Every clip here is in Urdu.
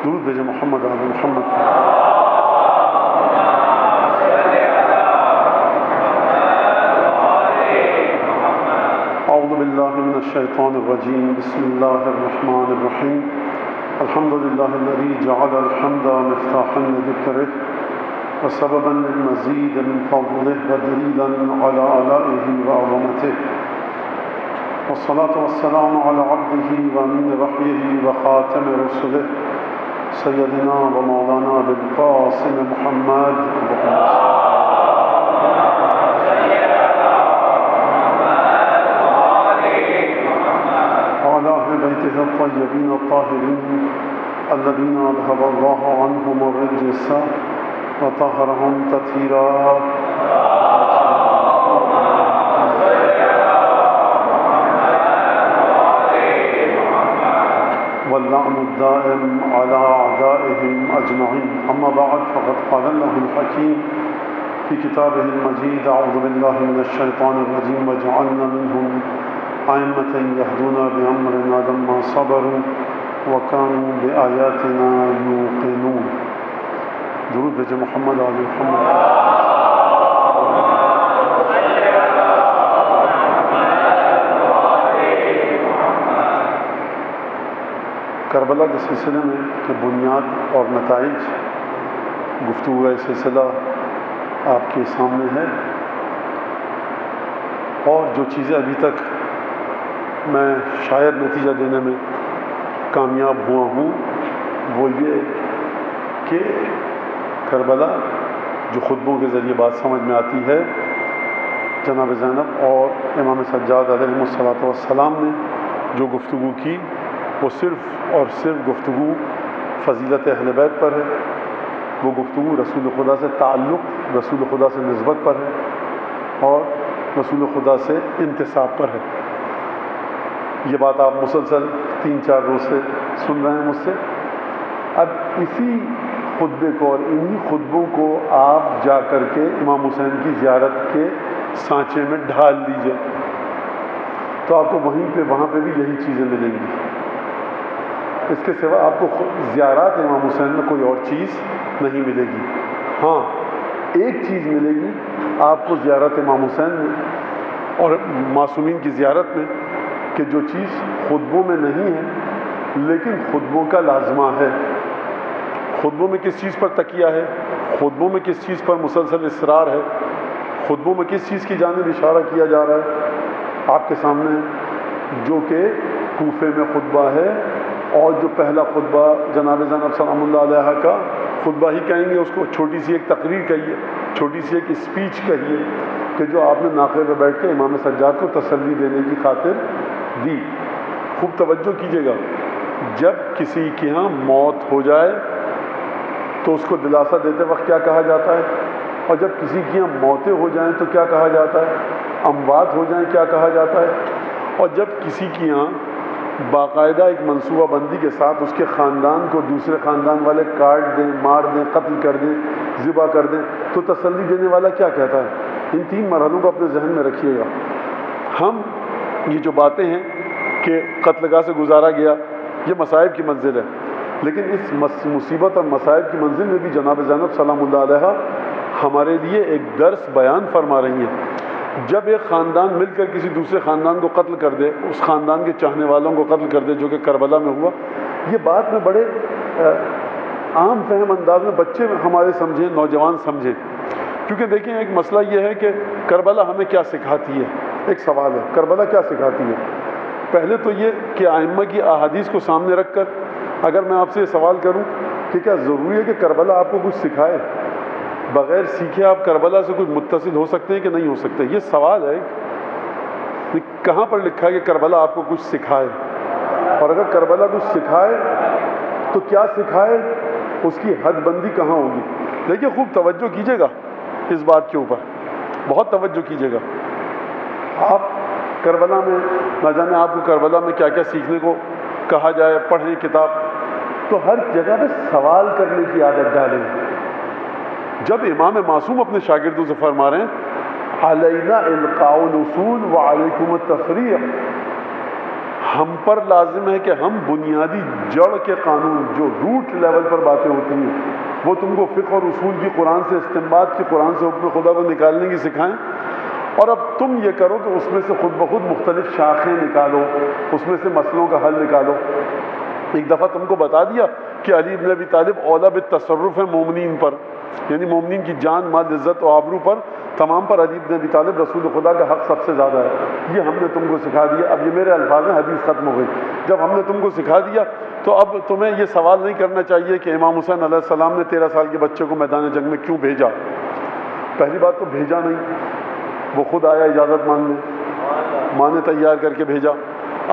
درود بھیجے محمد آل محمد. اعوذ باللہ من الشیطان الرجیم. بسم اللہ الرحمن الرحیم. الحمد للہ الذی جعل الحمد مفتاحا لذکرہ وسببا للمزید من فضلہ ودلیلا علی آلائہ وعظمتہ، والصلاة والسلام علی عبدہ وامین وحیہ وخاتم رسلہ سیدنا و مولانا بالقاسم محمد وعلى أهل بيته الطيبين الطاهرين الذين أذهب الله عنهم الرجس وطهرهم تطهيرا. واللعن الدائم على أعدائهم أجمعين. أما بعد، فقد قال الله الحكيم في كتابه المجيد: أعوذ بالله من الشيطان الرجيم وجعلنا منهم أئمة يهدون بأمرنا لما صبروا وكانوا بآياتنا يوقنون. درود بھیجے محمد آل محمد. کربلا کے سلسلے میں کہ بنیاد اور نتائج گفتگو کا سلسلہ آپ کے سامنے ہے، اور جو چیزیں ابھی تک میں شاید نتیجہ دینے میں کامیاب ہوا ہوں وہ یہ کہ کربلا جو خطبوں کے ذریعے بات سمجھ میں آتی ہے، جناب زینب اور امام سجاد علیہ الصلاۃ والسلام نے جو گفتگو کی وہ صرف اور صرف گفتگو فضیلت اہل بیت پر ہے. وہ گفتگو رسول خدا سے تعلق، رسول خدا سے نسبت پر ہے اور رسول خدا سے انتساب پر ہے. یہ بات آپ مسلسل 3-4 روز سے سن رہے ہیں مجھ سے. اب اسی خطبے کو اور انہی خطبوں کو آپ جا کر کے امام حسین کی زیارت کے سانچے میں ڈھال دیجئے تو آپ کو وہاں پہ بھی یہی چیزیں ملیں گی. اس کے سوا آپ کو زیارات امام حسین میں کوئی اور چیز نہیں ملے گی. ہاں، ایک چیز ملے گی آپ کو زیارت امام حسین میں اور معصومین کی زیارت میں، کہ جو چیز خطبوں میں نہیں ہے لیکن خطبوں کا لازمہ ہے. خطبوں میں کس چیز پر تکیہ ہے، خطبوں میں کس چیز پر مسلسل اصرار ہے، خطبوں میں کس چیز کی جانب اشارہ کیا جا رہا ہے آپ کے سامنے، جو کہ کوفے میں خطبہ ہے. اور جو پہلا خطبہ جناب زینب سلام اللہ علیہ کا خطبہ ہی کہیں گے، اس کو چھوٹی سی ایک تقریر کہیے، چھوٹی سی ایک اسپیچ کہیے کہ جو آپ نے ناقے پہ بیٹھ کے امام سجاد کو تسلی دینے کی خاطر دی. خوب توجہ کیجیے گا، جب کسی کے ہاں موت ہو جائے تو اس کو دلاسا دیتے وقت کیا کہا جاتا ہے، اور جب کسی کی ہاں موتیں ہو جائیں تو کیا کہا جاتا ہے، اموات ہو جائیں کیا کہا جاتا ہے. اور جب کسی کی ہاں باقاعدہ ایک منصوبہ بندی کے ساتھ اس کے خاندان کو دوسرے خاندان والے کاٹ دیں، مار دیں، قتل کر دیں، ذبح کر دیں تو تسلی دینے والا کیا کہتا ہے. ان 3 مرحلوں کو اپنے ذہن میں رکھیے گا. ہم یہ جو باتیں ہیں کہ قتل گاہ سے گزارا گیا، یہ مصائب کی منزل ہے، لیکن اس مصیبت اور مصائب کی منزل میں بھی جناب زینب سلام اللہ علیہ ہمارے لیے ایک درس بیان فرما رہی ہیں. جب ایک خاندان مل کر کسی دوسرے خاندان کو قتل کر دے، اس خاندان کے چاہنے والوں کو قتل کر دے، جو کہ کربلا میں ہوا، یہ بات میں بڑے عام فہم انداز میں بچے ہمارے سمجھیں، نوجوان سمجھیں. کیونکہ دیکھیں، ایک مسئلہ یہ ہے کہ کربلا ہمیں کیا سکھاتی ہے. ایک سوال ہے، کربلا کیا سکھاتی ہے؟ پہلے تو یہ کہ ائمہ کی احادیث کو سامنے رکھ کر اگر میں آپ سے یہ سوال کروں کہ کیا ضروری ہے کہ کربلا آپ کو کچھ سکھائے؟ بغیر سیکھے آپ کربلا سے کچھ متصل ہو سکتے ہیں کہ نہیں ہو سکتے؟ یہ سوال ہے. کہاں پر لکھا ہے کہ کربلا آپ کو کچھ سکھائے؟ اور اگر کربلا کچھ سکھائے تو کیا سکھائے، اس کی حد بندی کہاں ہوگی؟ دیکھیے، خوب توجہ کیجیے گا اس بات کے اوپر، بہت توجہ کیجیے گا. آپ کربلا میں نہ جانے آپ کو کربلا میں کیا کیا سیکھنے کو کہا جائے، پڑھیں کتاب، تو ہر جگہ پہ سوال کرنے کی عادت ڈالیں. جب امام معصوم اپنے شاگردوں سے فرما رہے ہیں علینا القاء الاصول وعلیکم التفریع، ہم پر لازم ہے کہ ہم بنیادی جڑ کے قانون جو روٹ لیول پر باتیں ہوتی ہیں وہ تم کو فقہ اور اصول کی قرآن سے استنباط کی قرآن سے حکم خدا کو نکالنے کی سکھائیں، اور اب تم یہ کرو کہ اس میں سے خود بخود مختلف شاخیں نکالو، اس میں سے مسئلوں کا حل نکالو۔ ایک دفعہ تم کو بتا دیا کہ علی بن ابی طالب اولیٰ بالتصرف ہے مومنین پر، یعنی مومنین کی جان مال عزت و آبرو پر تمام پر علی بن ابی طالب رسول خدا کا حق سب سے زیادہ ہے۔ یہ ہم نے تم کو سکھا دیا۔ اب یہ میرے الفاظ ہیں، حدیث ختم ہو گئی۔ جب ہم نے تم کو سکھا دیا تو اب تمہیں یہ سوال نہیں کرنا چاہیے کہ امام حسین علیہ السلام نے 13 سال کے بچے کو میدان جنگ میں کیوں بھیجا۔ پہلی بات تو بھیجا نہیں، وہ خود آیا اجازت مانگنے، ماں نے تیار کر کے بھیجا۔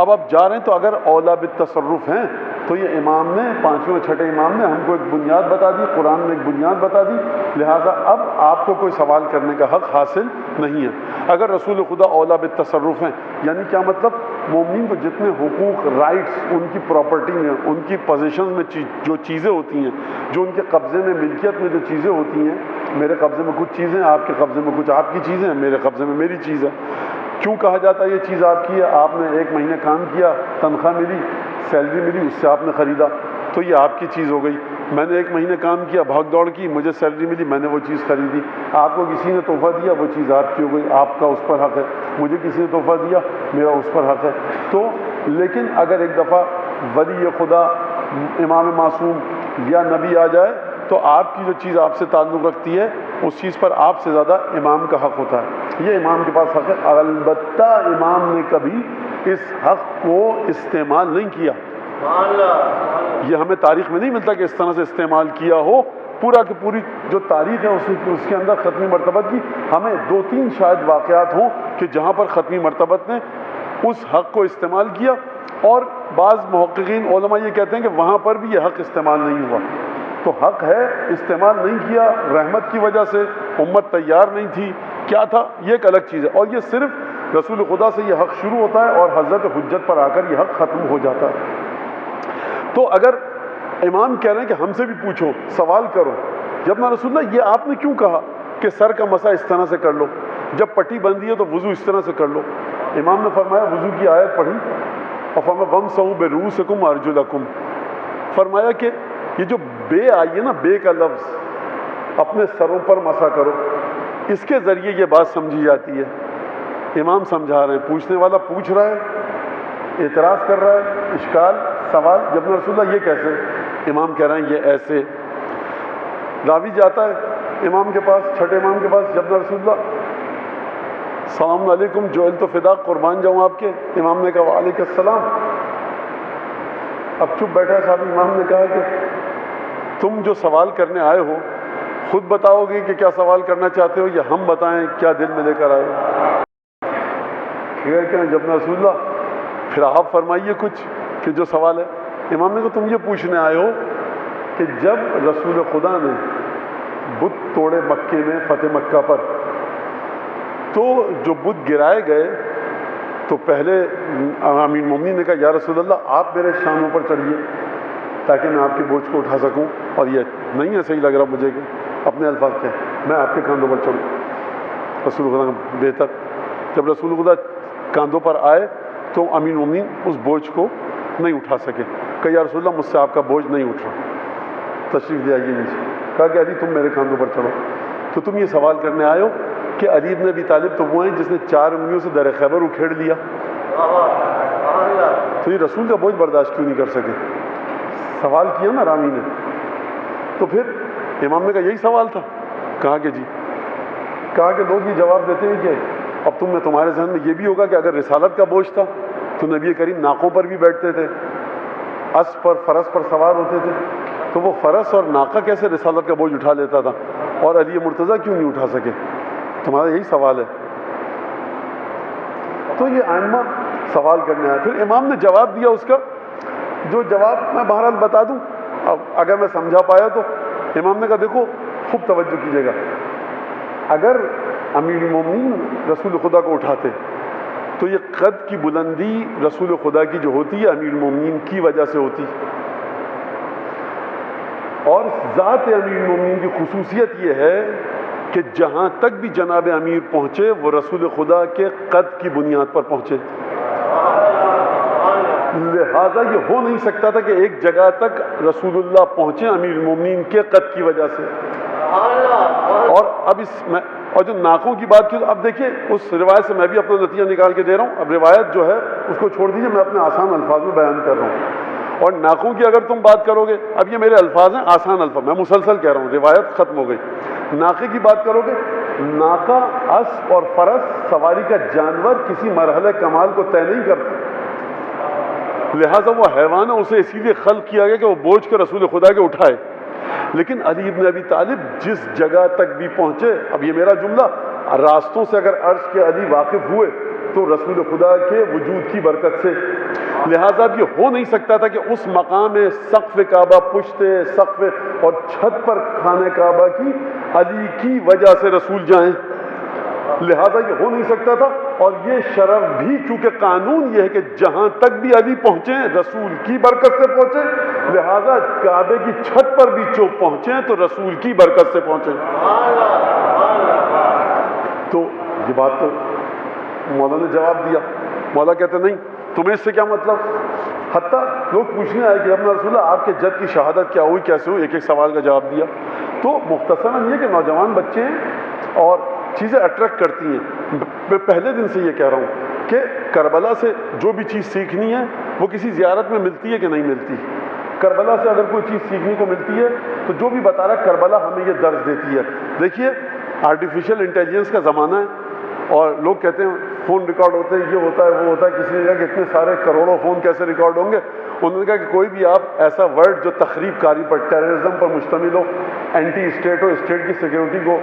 اب آپ جا رہے ہیں تو اگر اولیٰ بالتصرف ہیں تو یہ امام نے، پانچویں اور چھٹے امام نے ہم کو ایک بنیاد بتا دی، قرآن نے ایک بنیاد بتا دی، لہٰذا اب آپ کو کوئی سوال کرنے کا حق حاصل نہیں ہے۔ اگر رسول خدا اولیٰ بالتصرف ہیں یعنی کیا مطلب؟ مومنین کو جتنے حقوق، رائٹس، ان کی پراپرٹی میں، ان کی پوزیشن میں جو چیزیں ہوتی ہیں، جو ان کے قبضے میں، ملکیت میں جو چیزیں ہوتی ہیں، میرے قبضے میں کچھ چیزیں، آپ کے قبضے میں کچھ آپ کی چیزیں ہیں، میرے قبضے میں میری چیز ہے۔ کیوں کہا جاتا ہے یہ چیز آپ کی ہے؟ آپ نے 1 مہینے کام کیا، تنخواہ ملی، سیلری ملی، اس سے آپ نے خریدا تو یہ آپ کی چیز ہو گئی۔ میں نے 1 مہینے کام کیا، بھاگ دوڑ کی، مجھے سیلری ملی، میں نے وہ چیز خریدی۔ آپ کو کسی نے تحفہ دیا، وہ چیز آپ کی ہو گئی، آپ کا اس پر حق ہے۔ مجھے کسی نے تحفہ دیا، میرا اس پر حق ہے۔ تو لیکن اگر ایک دفعہ ولی خدا، امام معصوم یا نبی آ جائے تو آپ کی جو چیز آپ سے تعلق رکھتی ہے اس چیز پر آپ سے زیادہ امام کا حق ہوتا ہے۔ یہ امام کے پاس حق ہے، البتہ امام نے کبھی اس حق کو استعمال نہیں کیا۔ یہ ہمیں تاریخ میں نہیں ملتا کہ اس طرح سے استعمال کیا ہو۔ پورا کی پوری جو تاریخ ہے اس کے اندر ختمی مرتبت کی ہمیں 2-3 شاید واقعات ہوں کہ جہاں پر ختمی مرتبت نے اس حق کو استعمال کیا، اور بعض محققین علماء یہ کہتے ہیں کہ وہاں پر بھی یہ حق استعمال نہیں ہوا۔ تو حق ہے، استعمال نہیں کیا، رحمت کی وجہ سے، امت تیار نہیں تھی، کیا تھا، یہ ایک الگ چیز ہے۔ اور یہ صرف رسول خدا سے یہ حق شروع ہوتا ہے اور حضرت حجت پر آ کر یہ حق ختم ہو جاتا ہے۔ تو اگر امام کہہ رہے ہیں کہ ہم سے بھی پوچھو، سوال کرو، جب نہ رسول اللہ یہ آپ نے کیوں کہا کہ سر کا مسح اس طرح سے کر لو، جب پٹی بندھی ہے تو وضو اس طرح سے کر لو؟ امام نے فرمایا، وضو کی آیت پڑھی اور فرمایا وَامْسَحُوا بِرُؤُوسِكُمْ وَأَرْجُلَكُمْ، فرمایا کہ یہ جو بے آئی ہے نا، بے کا لفظ، اپنے سروں پر مسح کرو، اس کے ذریعے یہ بات سمجھی جاتی ہے۔ امام سمجھا رہے ہیں، پوچھنے والا پوچھ رہا ہے، اعتراض کر رہا ہے، اشکال، سوال، جب رسول اللہ یہ کیسے؟ امام کہہ رہے ہیں یہ ایسے۔ راوی جاتا ہے امام کے پاس، چھٹے امام کے پاس، جب رسول اللہ السلام علیکم جعلت فدا، قربان جاؤں آپ کے۔ امام نے کہا وعلیکم السلام۔ اب چپ بیٹھا صاحب، امام نے کہا کہ تم جو سوال کرنے آئے ہو خود بتاؤ گے کہ کیا سوال کرنا چاہتے ہو یا ہم بتائیں کیا دل میں لے کر آئے ہو؟ کہ جب رسول اللہ پھر آپ فرمائیے کچھ کہ جو سوال ہے۔ امام نے کہا تم یہ پوچھنے آئے ہو کہ جب رسول خدا نے بت توڑے مکے میں فتح مکہ پر، تو جو بت گرائے گئے تو پہلے امیر مومنین نے کہا یا رسول اللہ آپ میرے شانوں پر چڑھیے تاکہ میں آپ کے بوجھ کو اٹھا سکوں، اور یہ نہیں ہے صحیح لگ رہا مجھے کہ اپنے الفاظ کہیں میں آپ کے کاندھوں پر چڑھوں۔ رسول خدا بہتر، جب رسول خدا کاندھوں پر آئے تو امیر مومنین اس بوجھ کو نہیں اٹھا سکے، کہ یا رسول اللہ مجھ سے آپ کا بوجھ نہیں اٹھ رہا، تشریف لے آئیے نیچے۔ کہا کہ علی تم میرے کاندھوں پر چڑھو۔ تو تم یہ سوال کرنے آئے ہو کہ علی بن ابی طالب تو وہ ہیں جس نے 4 انگلیوں سے در خیبر اکھیڑ لیا، تو یہ رسول کا بوجھ برداشت کیوں نہیں کر سکے؟ سوال کیا نا رامی نے۔ تو پھر امام نے کہا یہی سوال تھا؟ کہا کہ جی۔ کہا کہ لوگ یہ جواب دیتے ہیں کہ اب تمہارے ذہن میں یہ بھی ہوگا کہ اگر رسالت کا بوجھ تھا تو نبی کریم ناقوں پر بھی بیٹھتے تھے، اسب پر، فرس پر سوار ہوتے تھے، تو وہ فرس اور ناقہ کیسے رسالت کا بوجھ اٹھا لیتا تھا اور علی مرتضیٰ کیوں نہیں اٹھا سکے؟ تمہارا یہی سوال ہے؟ تو یہ ائمہ سوال کرنے آیا۔ پھر امام نے جواب دیا، اس کا جو جواب میں بہرحال بتا دوں، اب اگر میں سمجھا پایا تو۔ امام نے کہا دیکھو خوب توجہ کیجیے گا، اگر امیر المومنین رسول خدا کو اٹھاتے تو یہ قد کی بلندی رسول خدا کی جو ہوتی ہے امیر المومنین کی وجہ سے ہوتی، اور ذات امیر المومنین کی خصوصیت یہ ہے کہ جہاں تک بھی جناب امیر پہنچے وہ رسول خدا کے قد کی بنیاد پر پہنچے۔ لہٰذا یہ ہو نہیں سکتا تھا کہ ایک جگہ تک رسول اللہ پہنچے امیر المومنین کے قد کی وجہ سے. اور اب اور جو ناکوں کی بات کی تو اب دیکھیے اس روایت سے میں بھی اپنا نتیجہ نکال کے دے رہا ہوں. اب روایت جو ہے اس کو چھوڑ دیجیے, میں اپنے آسان الفاظ میں بیان کر رہا ہوں. اور ناکوں کی اگر تم بات کرو گے, اب یہ میرے الفاظ ہیں آسان الفاظ, میں مسلسل کہہ رہا ہوں, روایت ختم ہو گئی. ناقے کی بات کرو گے, ناقہ, اسب اور فرس سواری کا جانور کسی مرحلہ کمال کو طے نہیں کرتا, لہٰذا وہ حیوان ہے, اسے اسی لیے خلق کیا گیا کہ وہ بوجھ کے رسول خدا کے اٹھائے. لیکن علی ابن ابی طالب جس جگہ تک بھی پہنچے, اب یہ میرا جملہ, راستوں سے اگر عرش کے علی واقف ہوئے تو رسول خدا کے وجود کی برکت سے, لہٰذا اب یہ ہو نہیں سکتا تھا کہ اس مقام سقف کعبہ پشت سقف اور چھت پر خانہ کعبہ کی علی کی وجہ سے رسول جائیں, لہٰذا یہ ہو نہیں سکتا تھا. اور یہ شرف بھی کیونکہ قانون یہ ہے کہ جہاں تک بھی علی پہنچے رسول کی برکت سے پہنچے, لہٰذا کعبے کی چھت پر بھی جو پہنچے تو رسول کی برکت سے پہنچے. تو یہ بات تو مولا نے جواب دیا. مولا کہتے نہیں تمہیں اس سے کیا مطلب, حتیٰ لوگ پوچھنے آئے کہ اپنا رسول اللہ آپ کے جد کی شہادت کیا ہوئی, کیسے ہوئی, ایک ایک سوال کا جواب دیا. تو مختصراً یہ کہ نوجوان بچے ہیں اور چیزیں اٹریکٹ کرتی ہیں. میں پہلے دن سے یہ کہہ رہا ہوں کہ کربلا سے جو بھی چیز سیکھنی ہے وہ کسی زیارت میں ملتی ہے کہ نہیں ملتی. کربلا سے اگر کوئی چیز سیکھنے کو ملتی ہے تو جو بھی بتا رہا ہے کربلا ہمیں یہ درس دیتی ہے. دیکھیے آرٹیفیشیل انٹیلیجنس کا زمانہ ہے اور لوگ کہتے ہیں فون ریکارڈ ہوتے ہیں, یہ ہوتا ہے وہ ہوتا ہے. کسی نے کہا کہ اتنے سارے کروڑوں فون کیسے ریکارڈ ہوں گے. انہوں نے کہا کہ کوئی بھی آپ ایسا ورڈ جو تخریب کاری پر, ٹیررزم پر مشتمل ہو, اینٹی اسٹیٹ ہو, اسٹیٹ کی سیکیورٹی کو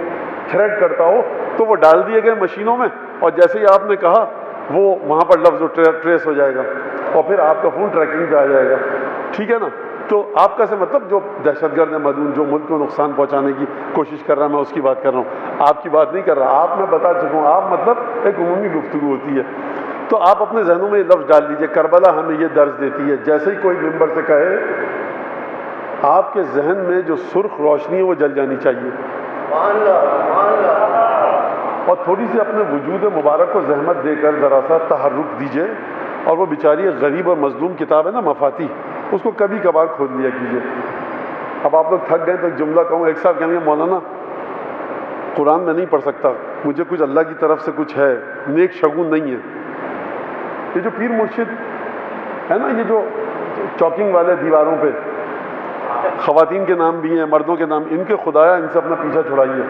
تھریٹ کرتا ہو, تو وہ ڈال دیے گئے مشینوں میں اور جیسے ہی آپ نے کہا وہ وہاں پر لفظ ٹریس ہو جائے گا اور پھر آپ کا فون ٹریکنگ پہ آ جائے گا. ٹھیک ہے نا. تو آپ کا سے مطلب جو دہشت گرد ہے مدعون, جو ملک کو نقصان پہنچانے کی کوشش کر رہا ہے, میں اس کی بات کر رہا ہوں, آپ کی بات نہیں کر رہا. آپ میں بتا چکا ہوں, آپ مطلب ایک عمومی گفتگو ہوتی ہے. تو آپ اپنے ذہنوں میں یہ لفظ ڈال لیجئے, کربلا ہمیں یہ درس دیتی ہے. جیسے ہی کوئی ممبر سے کہے آپ کے ذہن میں جو سرخ روشنی ہے وہ جل جانی چاہیے, اور تھوڑی سی اپنے وجود مبارک کو زحمت دے کر ذرا سا تحرک دیجئے. اور وہ بیچاری غریب اور مظلوم کتاب ہے نا مفاتیح, اس کو کبھی کبھار کھول لیا کیجئے. اب آپ لوگ تھک گئے تو ایک جملہ کہوں. ایک صاحب کہیں گے مولانا قرآن میں نہیں پڑھ سکتا, مجھے کچھ اللہ کی طرف سے کچھ ہے, نیک شگون نہیں ہے. یہ جو پیر مرشد ہے نا, یہ جو چاکنگ والے دیواروں پہ خواتین کے نام بھی ہیں, مردوں کے نام, ان کے خدایا ان سے اپنا پیچھا چھڑائیے.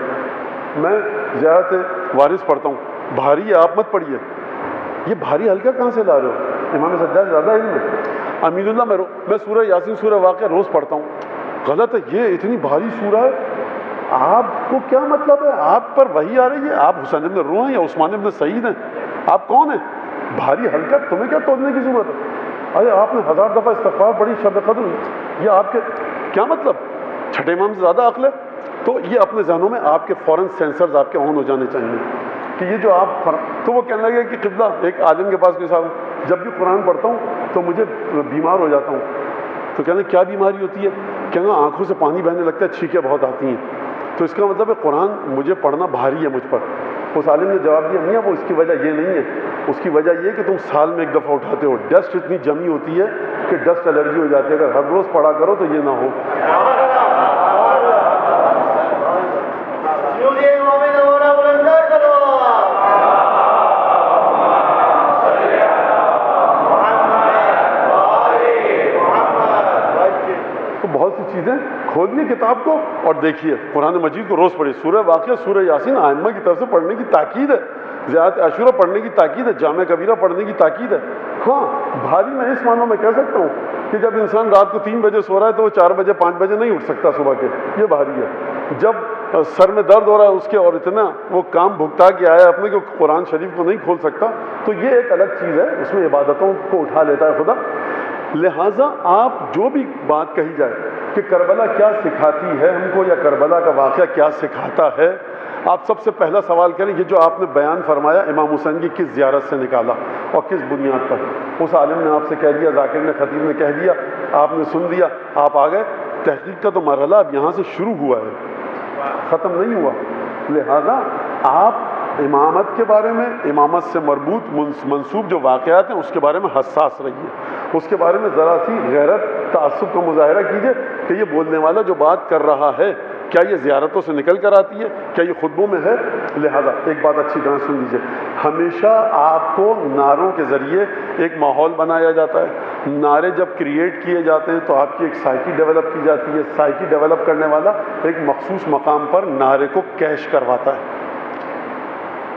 میں زیادہ وارث پڑھتا ہوں, بھاری ہے آپ مت پڑھیے. یہ بھاری ہلکا کہاں سے لا رہے ہو, امام سجاد زیادہ علم ہے. امین اللہ میں سورہ یاسین سورہ واقعہ روز پڑھتا ہوں. غلط ہے, یہ اتنی بھاری سورہ ہے, آپ کو کیا مطلب ہے, آپ پر وحی آ رہی ہے, آپ حسین ابن روح ہیں یا عثمان ابن سعید ہیں, آپ کون ہیں؟ بھاری ہلکا تمہیں کیا توڑنے کی ضرورت ہے؟ ارے آپ نے 1000 دفعہ استغفار پڑھی, شب قدر, یہ آپ کے کیا مطلب, چھٹے امام سے زیادہ عقل ہے؟ تو یہ اپنے ذہنوں میں آپ کے فوراً سینسرز آپ کے آن ہو جانے چاہیے کہ یہ جو آپ تو وہ کہنے لگے کہ قبلہ, ایک عالم کے پاس کوئی صاحب, جب بھی قرآن پڑھتا ہوں تو مجھے بیمار ہو جاتا ہوں. تو کہنے کیا بیماری ہوتی ہے؟ کہنا آنکھوں سے پانی بہنے لگتا ہے, چھینکیں بہت آتی ہیں. تو اس کا مطلب ہے قرآن مجھے پڑھنا بھاری ہے مجھ پر. اس عالم نے جواب دیا, میاں وہ اس کی وجہ یہ نہیں ہے, اس کی وجہ یہ کہ تم سال میں ایک دفعہ اٹھاتے ہو, ڈسٹ اتنی جمی ہوتی ہے کہ ڈسٹ الرجی ہو جاتی ہے. اگر ہر روز پڑھا کرو تو یہ نہ ہو. تو بہت سی چیزیں کھولئے کتاب کو اور دیکھیے, قرآن مجید کو روز پڑھیے. سورہ واقعہ, سورہ یاسین ائمہ کی طرف سے پڑھنے کی تاکید ہے, زیارت عاشورہ پڑھنے کی تاکید ہے, جامع کبیرہ پڑھنے کی تاکید ہے. ہاں بھاری میں اس معنوں میں کہہ سکتا ہوں کہ جب انسان رات کو 3 بجے سو رہا ہے تو وہ 4 بجے 5 بجے نہیں اٹھ سکتا صبح کے, یہ بھاری ہے. جب سر میں درد ہو رہا ہے اس کے اور اتنا وہ کام بھگتا کے آیا اپنے کہ قرآن شریف کو نہیں کھول سکتا, تو یہ ایک الگ چیز ہے, اس میں عبادتوں کو اٹھا لیتا ہے خدا. لہٰذا آپ جو بھی بات کہی جائے کہ کربلا کیا سکھاتی ہے ہم کو, یا کربلا کا واقعہ کیا سکھاتا ہے, آپ سب سے پہلا سوال کریں یہ جو آپ نے بیان فرمایا امام حسین کی کس زیارت سے نکالا اور کس بنیاد پر. اس عالم نے آپ سے کہہ دیا, ذاکر نے, خطیب نے کہہ دیا, آپ نے سن لیا, آپ آ گئے. تحقیق کا تو مرحلہ اب یہاں سے شروع ہوا ہے, ختم نہیں ہوا. لہٰذا آپ امامت کے بارے میں، امامت سے مربوط منسوب جو واقعات ہیں اس کے بارے میں حساس رہیے، اس کے بارے میں ذرا سی غیرت تعصب کا مظاہرہ کیجیے کہ یہ بولنے والا جو بات کر رہا ہے کیا یہ زیارتوں سے نکل کر آتی ہے، کیا یہ خطبوں میں ہے. لہذا ایک بات اچھی طرح سن لیجیے، ہمیشہ آپ کو نعروں کے ذریعے ایک ماحول بنایا جاتا ہے. نعرے جب کریٹ کیے جاتے ہیں تو آپ کی ایک سائیکی ڈیولپ کی جاتی ہے. سائیکی ڈیولپ کرنے والا ایک مخصوص مقام پر نعرے کو کیش کرواتا ہے.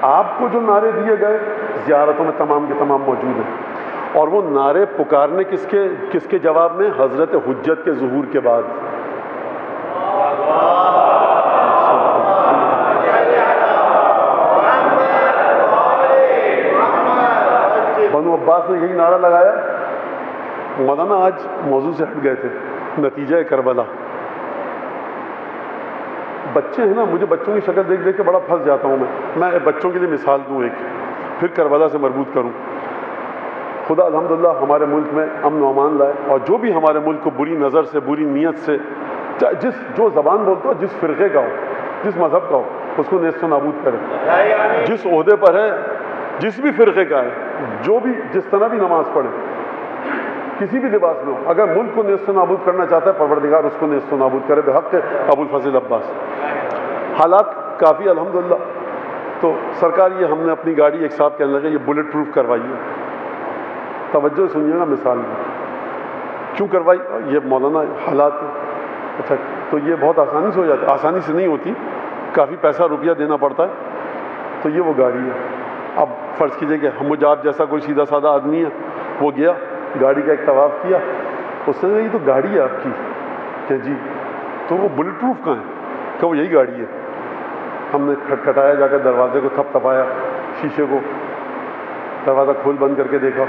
آپ کو جو نعرے دیے گئے زیارتوں میں تمام کے تمام موجود ہیں، اور وہ نعرے پکارنے کس کے جواب میں؟ حضرت حجت کے ظہور کے بعد. بنو عباس نے یہی نعرہ لگایا. مولانا آج موضوع سے ہٹ گئے تھے، نتیجہ کربلا. بچے ہیں نا، مجھے بچوں کی شکل دیکھ دیکھ کے بڑا پھنس جاتا ہوں. میں بچوں کے لیے مثال دوں ایک، پھر کربلا سے مربوط کروں. خدا الحمدللہ ہمارے ملک میں امن و امان لائے، اور جو بھی ہمارے ملک کو بری نظر سے، بری نیت سے، جو زبان بولتا ہو، جس فرقے کا ہو، جس مذہب کا ہو، اس کو نیست و نابود کرے. جس عہدے پر ہے، جس بھی فرقے کا ہے، جو بھی جس طرح بھی نماز پڑھے، کسی بھی لباس میں ہو، اگر ملک کو نیست و نابود کرنا چاہتا ہے پروردگار اس کو نیست و نابود کرے بحق ابو الفضل عباس. حالات کافی الحمدللہ. تو سرکار یہ ہم نے اپنی گاڑی، ایک صاحب کہنے لگے یہ بلٹ پروف کروائی ہے. توجہ سنیے گا مثال میں کیوں کروائی. یہ مولانا حالات، اچھا تو یہ بہت آسانی سے ہو جاتا ہے. آسانی سے نہیں ہوتی، کافی پیسہ روپیہ دینا پڑتا ہے. تو یہ وہ گاڑی ہے. اب فرض کیجئے کہ مجھے آپ جیسا کوئی سیدھا سادہ آدمی ہے، وہ گیا گاڑی کا ایک طواف کیا، اس نے کہا یہ تو گاڑی ہے آپ کی. کہ جی، تو وہ بلٹ پروف کہاں ہے؟ کہ وہ یہی گاڑی ہے. ہم نے کھٹکھٹایا، جا کر دروازے کو تھپ تھپایا، شیشے کو، دروازہ کھول بند کر کے دیکھا،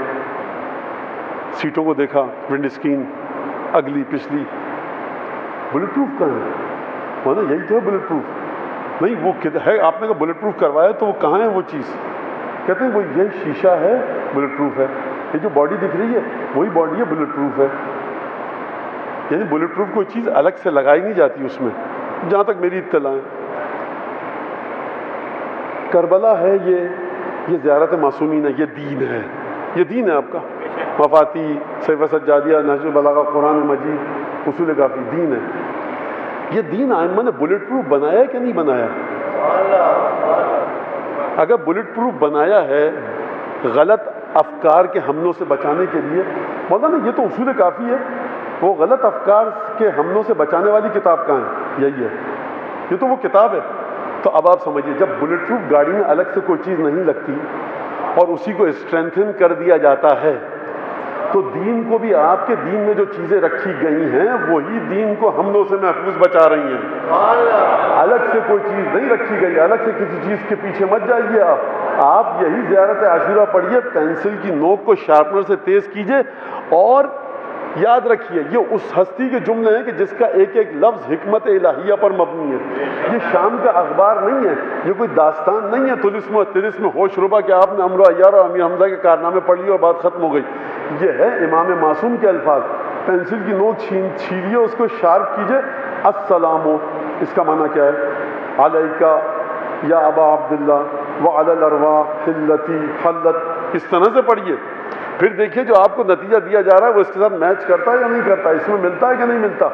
سیٹوں کو دیکھا، ونڈ اسکرین اگلی پچھلی. بلٹ پروف کہاں ہے؟ وہ نا یہی تو ہے بلٹ پروف. نہیں وہ ہے، آپ نے کہا بلٹ پروف کروایا تو وہ کہاں ہے وہ چیز؟ کہتے ہیں وہ یہ شیشہ ہے، بلٹ پروف ہے. یہ جو باڈی دکھ رہی ہے وہی باڈی ہے، بلٹ پروف ہے. یعنی بلٹ پروف کوئی چیز الگ سے لگائی نہیں جاتی اس میں، جہاں تک میری اطلاع ہے. کربلا ہے یہ زیارت معصومین ہے، یہ دین ہے. یہ دین ہے آپ کا. مفاتی، سیف سجادیہ، نہج البلاغہ، قرآن مجید، اصول کافی، دین ہے. یہ دین ائمہ نے بلٹ پروف بنایا کہ نہیں بنایا؟ اگر بلٹ پروف بنایا ہے غلط افکار کے حملوں سے بچانے کے لیے، مولانا یہ تو اصول کافی ہے. وہ غلط افکار کے حملوں سے بچانے والی کتاب کہاں ہے؟ یہی ہے. یہ تو وہ کتاب ہے. تو اب آپ سمجھیے، جب بلٹ پروف گاڑی میں الگ سے کوئی چیز نہیں لگتی اور اسی کو اسٹرینتھن کر دیا جاتا ہے، تو دین کو بھی آپ کے دین میں جو چیزیں رکھی گئی ہیں وہی دین کو حملوں سے محفوظ بچا رہی ہیں. الگ سے کوئی چیز نہیں رکھی گئی، الگ سے کسی چیز کے پیچھے مت جائیے. آپ یہی زیارت عاشورہ پڑھیے، پینسل کی نوک کو شارپنر سے تیز کیجیے، اور یاد رکھیے یہ اس ہستی کے جملے ہیں کہ جس کا ایک ایک لفظ حکمت الہیہ پر مبنی ہے. یہ شام کا اخبار نہیں ہے، یہ کوئی داستان نہیں ہے طلسم ہوش ربا کہ آپ نے امر عیار اور امیر حمزہ کے کارنامے پڑھ لیے اور بات ختم ہو گئی. یہ ہے امام معصوم کے الفاظ. پینسل کی نوک چھیلیے، اس کو شارپ کیجیے. السلام، اس کا معنی کیا ہے؟ علیکہ یا ابا عبداللہ وعلی الارواح التی حلت. اس طرح سے پڑھیے. پھر دیکھیے جو آپ کو نتیجہ دیا جا رہا ہے وہ اس کے ساتھ میچ کرتا ہے یا نہیں کرتا، اس میں ملتا ہے کہ نہیں ملتا.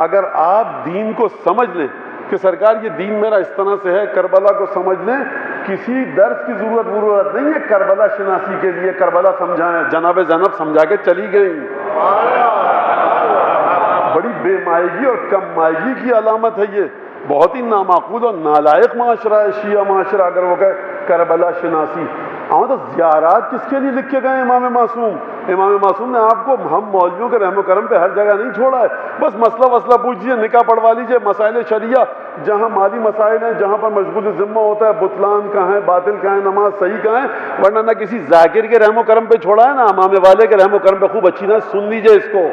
اگر آپ دین کو سمجھ لیں کہ سرکار یہ دین میرا اس طرح سے ہے، کربلا کو سمجھ لیں، کسی درس کی ضرورت نہیں ہے کربلا شناسی کے لیے. کربلا سمجھائیں، جناب زینب سمجھا کے چلی گئیں. بڑی بے مائگی اور کم مائگی کی علامت ہے. یہ بہت ہی نامعقول اور نالائق معاشرہ ہے شیعہ معاشرہ اگر وہ کہے کربلا شناسی. تو زیارات کس کے لیے لکھ کے گئے امام معصوم؟ امام معصوم نے آپ کو ہم مولویوں کے رحم و کرم پہ ہر جگہ نہیں چھوڑا ہے. بس مسئلہ پوچھیے، نکاح پڑھوا لیجیے، مسائل شریعہ جہاں مالی مسائل ہیں، جہاں پر مشغول ذمہ ہوتا ہے، بطلان کہاں ہے، باطل کہاں ہے، نماز صحیح کہاں ہے. ورنہ نہ کسی ذاکر کے رحم و کرم پہ چھوڑا ہے، نہ امام والے کے رحم و کرم پہ. خوب اچھی نہ سن لیجیے اس کو.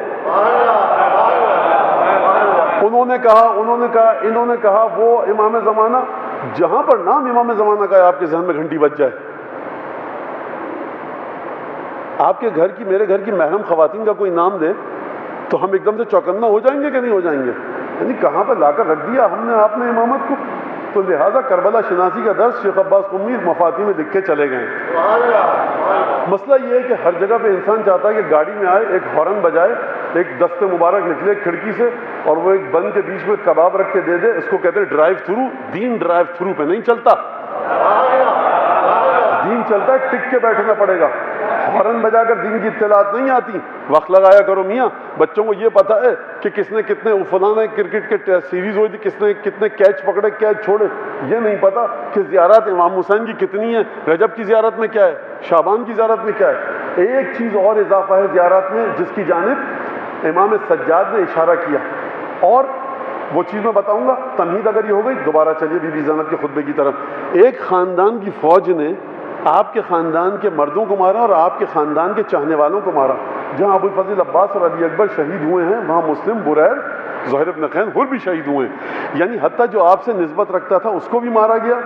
انہوں نے کہا وہ امام زمانہ، جہاں پر نام امام زمانہ کا ہے آپ کے ذہن میں گھنٹی بج جائے. آپ کے گھر کی، میرے گھر کی محرم خواتین کا کوئی نام دے تو ہم ایک دم سے چوکنا ہو جائیں گے کہ نہیں ہو جائیں گے؟ یعنی کہاں پہ لا کر رکھ دیا ہم نے آپ نے امامت کو. تو لہٰذا کربلا شناسی کا درس شیخ عباس قمی مفاتیح میں لکھ کے چلے گئے ہیں۔ مسئلہ یہ ہے کہ ہر جگہ پہ انسان چاہتا ہے کہ گاڑی میں آئے، ایک ہارن بجائے، ایک دست مبارک نکلے کھڑکی سے اور وہ ایک بند کے بیچ میں کباب رکھ کے دے دے، اس کو کہتے ہیں drive through. Then drive through پہ نہیں چلتا، دین چلتا ہے ٹک کے بیٹھنا پڑے گا۔ ہارن بجا کر دین کی اطلاعات نہیں آتی۔ وقت لگایا کرو میاں، بچوں کو یہ پتہ ہے کہ کس نے کتنے فلاں کرکٹ کے سیریز ہوئی تھی، کس نے کتنے کیچ پکڑے کیچ چھوڑے، یہ نہیں پتا کہ زیارت امام حسین کی کتنی ہے، رجب کی زیارت میں کیا ہے، شعبان کی زیارت میں کیا ہے۔ ایک چیز اور اضافہ ہے زیارت میں جس کی جانب امام سجاد نے اشارہ کیا، اور وہ چیز میں بتاؤں گا۔ تمہید اگر یہ ہو گئی، دوبارہ چلیے بی بی زینب کے خطبے کی طرف۔ ایک خاندان کی فوج نے آپ کے خاندان کے مردوں کو مارا اور آپ کے خاندان کے چاہنے والوں کو مارا۔ جہاں ابو الفضل عباس اور علی اکبر شہید ہوئے ہیں، وہاں مسلم، بریر، زہیر ابن خین حر بھی شہید ہوئے ہیں۔ یعنی حتیٰ جو آپ سے نسبت رکھتا تھا اس کو بھی مارا گیا،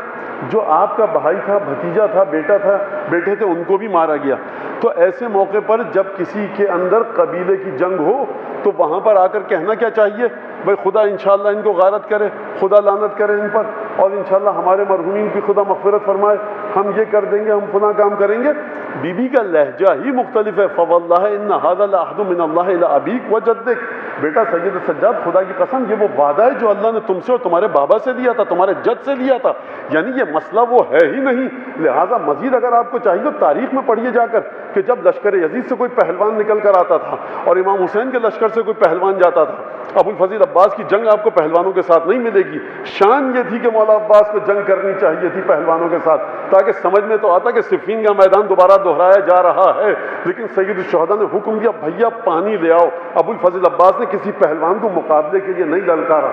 جو آپ کا بھائی تھا، بھتیجا تھا، بیٹا تھا، بیٹے تھے، ان کو بھی مارا گیا۔ تو ایسے موقع پر جب کسی کے اندر قبیلے کی جنگ ہو تو وہاں پر آ کر کہنا کیا چاہیے؟ بھائی خدا انشاءاللہ ان کو غارت کرے، خدا لعنت کرے ان پر، اور انشاءاللہ ہمارے مرحومین کی خدا مغفرت فرمائے، ہم یہ کر دیں گے، ہم فلاں کام کریں گے۔ بی بی کا لہجہ ہی مختلف ہے۔ فواللہ ان ھذا لعہد من اللہ الی ابیک وجدک، بیٹا سید سجاد خدا کی قسم یہ وہ وعدہ ہے جو اللہ نے تم سے اور تمہارے بابا سے لیا تھا، تمہارے جد سے لیا تھا، یعنی یہ مسئلہ وہ ہے ہی نہیں۔ لہٰذا مزید اگر آپ کو چاہیے تو تاریخ میں پڑھیے جا کر کہ جب لشکر یزید سے کوئی پہلوان نکل کر آتا تھا اور امام حسین کے لشکر سے کوئی پہلوان جاتا تھا، ابو الفضل عباس کی جنگ آپ کو پہلوانوں کے ساتھ نہیں ملے گی۔ شان یہ تھی کہ مولا عباس کو جنگ کرنی چاہیے تھی پہلوانوں کے ساتھ، تاکہ سمجھ میں تو آتا کہ صفین کا میدان دوبارہ دہرایا جا رہا ہے۔ لیکن سید الشہداء نے حکم دیا بھیا پانی لے آؤ، ابو الفضل عباس نے کسی پہلوان کو مقابلے کے لیے نہیں للکارا۔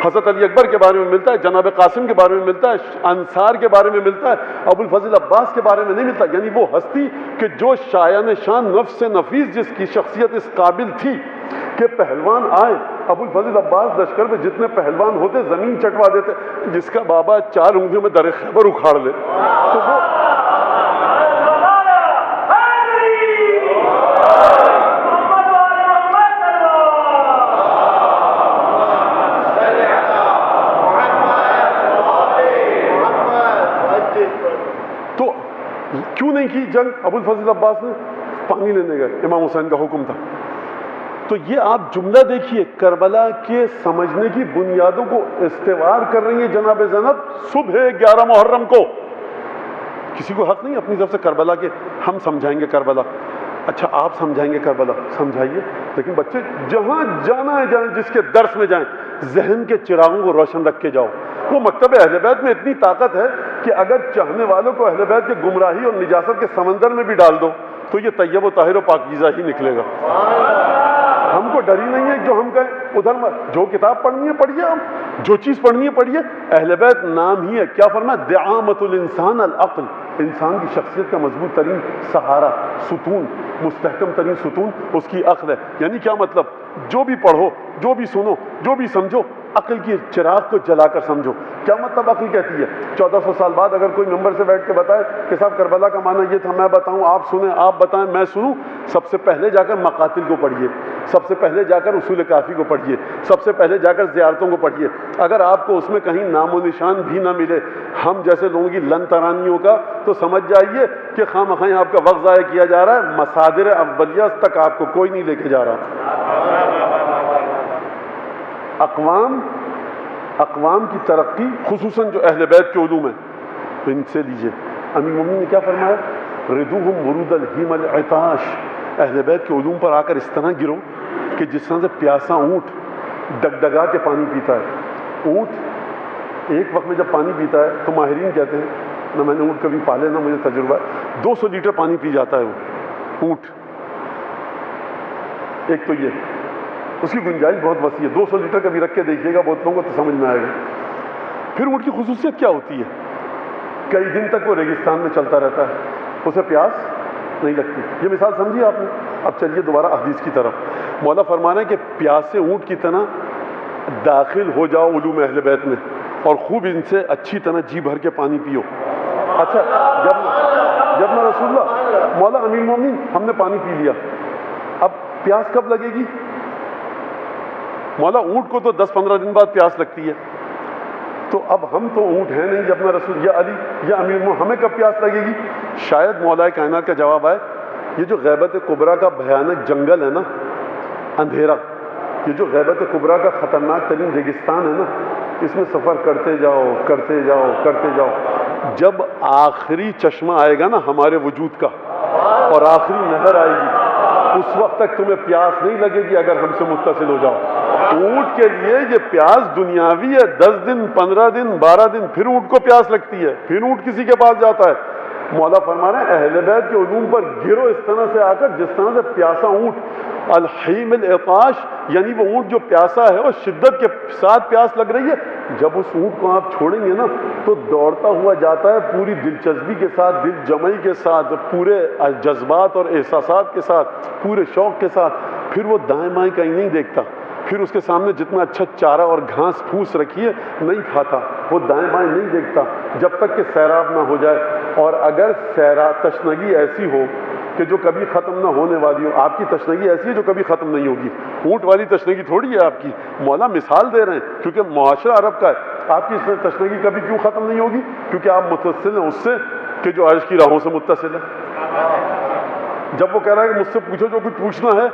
حضرت علی اکبر کے بارے میں ملتا ہے، جناب قاسم کے بارے میں ملتا ہے، انصار کے بارے میں ملتا ہے، ابو الفضل عباس کے بارے میں نہیں ملتا۔ یعنی وہ ہستی کہ جو شایان شان، نفس نفیس، جس کی شخصیت اس قابل تھی کہ پہلوان آئے، ابو الفضل عباس لشکر میں جتنے پہلوان ہوتے زمین چٹوا دیتے، جس کا بابا 4 انگلیوں میں در خیبر اکھاڑ لے تو وہ تو کیوں نہیں کی جنگ؟ ابو الفضل عباس نے پانی لینے گئے، امام حسین کا حکم تھا۔ تو یہ آپ جملہ دیکھیے، کربلا کے سمجھنے کی بنیادوں کو استوار کر رہی ہیں جناب زینب صبح 11 محرم کو۔ کسی کو حق نہیں اپنی طرف سے کربلا کے ہم سمجھائیں گے کربلا۔ اچھا آپ سمجھائیں گے کربلا، سمجھائیے، لیکن بچے جہاں جانا ہے جائیں، جس کے درس میں جائیں، ذہن کے چراغوں کو روشن رکھ کے جاؤ۔ وہ مکتب اہل بیت میں اتنی طاقت ہے کہ اگر چاہنے والوں کو اہل بیت کے گمراہی اور نجاست کے سمندر میں بھی ڈال دو تو یہ طیب و طاہر و پاکیزہ ہی نکلے گا۔ ہم کو ڈر ہی نہیں ہے جو ہم کہیں ادھر جو کتاب پڑھنی ہے پڑھیے، ہم جو چیز پڑھنی ہے پڑھیے۔ اہل بیت نام ہی ہے، کیا فرمایا؟ دعامت الانسان العقل، انسان کی شخصیت کا مضبوط ترین سہارا، ستون، مستحکم ترین ستون اس کی عقل ہے۔ یعنی کیا مطلب؟ جو بھی پڑھو، جو بھی سنو، جو بھی سمجھو، عقل کی چراغ کو جلا کر سمجھو۔ کیا مطلب عقل کہتی ہے؟ 1400 سال بعد اگر کوئی ممبر سے بیٹھ کے بتائے کہ صاحب کربلا کا معنی یہ تھا، میں بتاؤں، آپ سنیں، آپ بتائیں، میں سنوں، سب سے پہلے جا کر مقاتل کو پڑھیے، سب سے پہلے جا کر اصول کافی کو پڑھیے، سب سے پہلے جا کر زیارتوں کو پڑھیے۔ اگر آپ کو اس میں کہیں نام و نشان بھی نہ ملے ہم جیسے لوگوں کی لن ترانیوں کا، تو سمجھ جائیے کہ خواہ مخواہ آپ کا وقت ضائع کیا جا رہا ہے، مصادر اولیہ تک آپ کو کوئی نہیں لے کے جا رہا۔ اقوام کی ترقی، خصوصاً جو اہل بیت کے علوم ہیں، ان سے لیجئے۔ امیر المومنین نے کیا فرمایا؟ ردوہم ورود الہیم العطاش، اہل بیت کے علوم پر آ کر اس طرح گرو کہ جس طرح سے پیاسا اونٹ ڈگڈگا کے پانی پیتا ہے۔ اونٹ ایک وقت میں جب پانی پیتا ہے تو ماہرین کہتے ہیں، نہ میں نے اونٹ کبھی پالے نہ مجھے تجربہ ہے، 200 لیٹر پانی پی جاتا ہے وہ اونٹ۔ ایک تو یہ اس کی گنجائش بہت وسیع ہے، 200 لیٹر کبھی رکھ کے دیکھیے گا بوتلوں کو تو سمجھ میں آئے گا۔ پھر اونٹ کی خصوصیت کیا ہوتی ہے؟ کئی دن تک وہ ریگستان میں چلتا رہتا ہے، اسے پیاس نہیں لگتی۔ یہ مثال سمجھی آپ نے؟ اب چلیے دوبارہ حدیث کی طرف۔ مولا فرمانا ہے کہ پیاسے اونٹ کی طرح داخل ہو جاؤ علوم اہل بیت میں اور خوب ان سے اچھی طرح جی بھر کے پانی پیو۔ اچھا جب میں رسول اللہ، مولا امیر المومنین، ہم نے پانی پی لیا، اب پیاس کب لگے گی؟ مولا اونٹ کو تو 10-15 دن بعد پیاس لگتی ہے، تو اب ہم تو اونٹ ہیں نہیں، اپنا رسول یا علی یا امیر المومنین، ہمیں کب پیاس لگے گی؟ شاید مولا کائنات کا جواب آئے یہ جو غیبت کبریٰ کا بھیانک جنگل ہے نا، اندھیرا، یہ جو غیبت کبریٰ کا خطرناک ترین ریگستان ہے نا، اس میں سفر کرتے جاؤ کرتے جاؤ کرتے جاؤ، جب آخری چشمہ آئے گا نا ہمارے وجود کا اور آخری نہر آئے گی، اس وقت تک تمہیں پیاس نہیں لگے گی اگر ہم سے متصل ہو جاؤ۔ اونٹ کے لیے یہ پیاس دنیاوی ہے، 10 دن 15 دن 12 دن، پھر اونٹ کو پیاس لگتی ہے، پھر اونٹ کسی کے پاس جاتا ہے۔ مولا فرما رہے ہیں اہل بیت کے علوم پر گرو اس طرح سے آ کر جس طرح سے پیاسا اونٹ، الحیم العطاش، یعنی وہ اونٹ جو پیاسا ہے اور شدت کے ساتھ پیاس لگ رہی ہے، جب اس اونٹ کو آپ چھوڑیں گے نا تو دوڑتا ہوا جاتا ہے پوری دلچسپی کے ساتھ، دل جمعی کے ساتھ، پورے جذبات اور احساسات کے ساتھ، پورے شوق کے ساتھ، پھر وہ دائیں بائیں کہیں نہیں دیکھتا، پھر اس کے سامنے جتنا اچھا چارہ اور گھاس پھوس رکھی ہے نہیں کھاتا، وہ دائیں بائیں نہیں دیکھتا جب تک کہ سیراب نہ ہو جائے۔ اور اگر تشنگی ایسی ہو کہ جو کبھی ختم نہ ہونے والی ہو، آپ کی تشنگی ایسی ہے جو کبھی ختم نہیں ہوگی، اونٹ والی تشنگی تھوڑی ہے آپ کی، مولا مثال دے رہے ہیں کیونکہ معاشرہ عرب کا ہے، آپ کی تشنگی کبھی کیوں ختم نہیں ہوگی؟ کیونکہ آپ متصل ہیں اس سے کہ جو عرش کی راہوں سے متصل ہے۔ جب وہ کہہ رہا ہے کہ مجھ سے پوچھو جو کچھ پوچھنا ہے،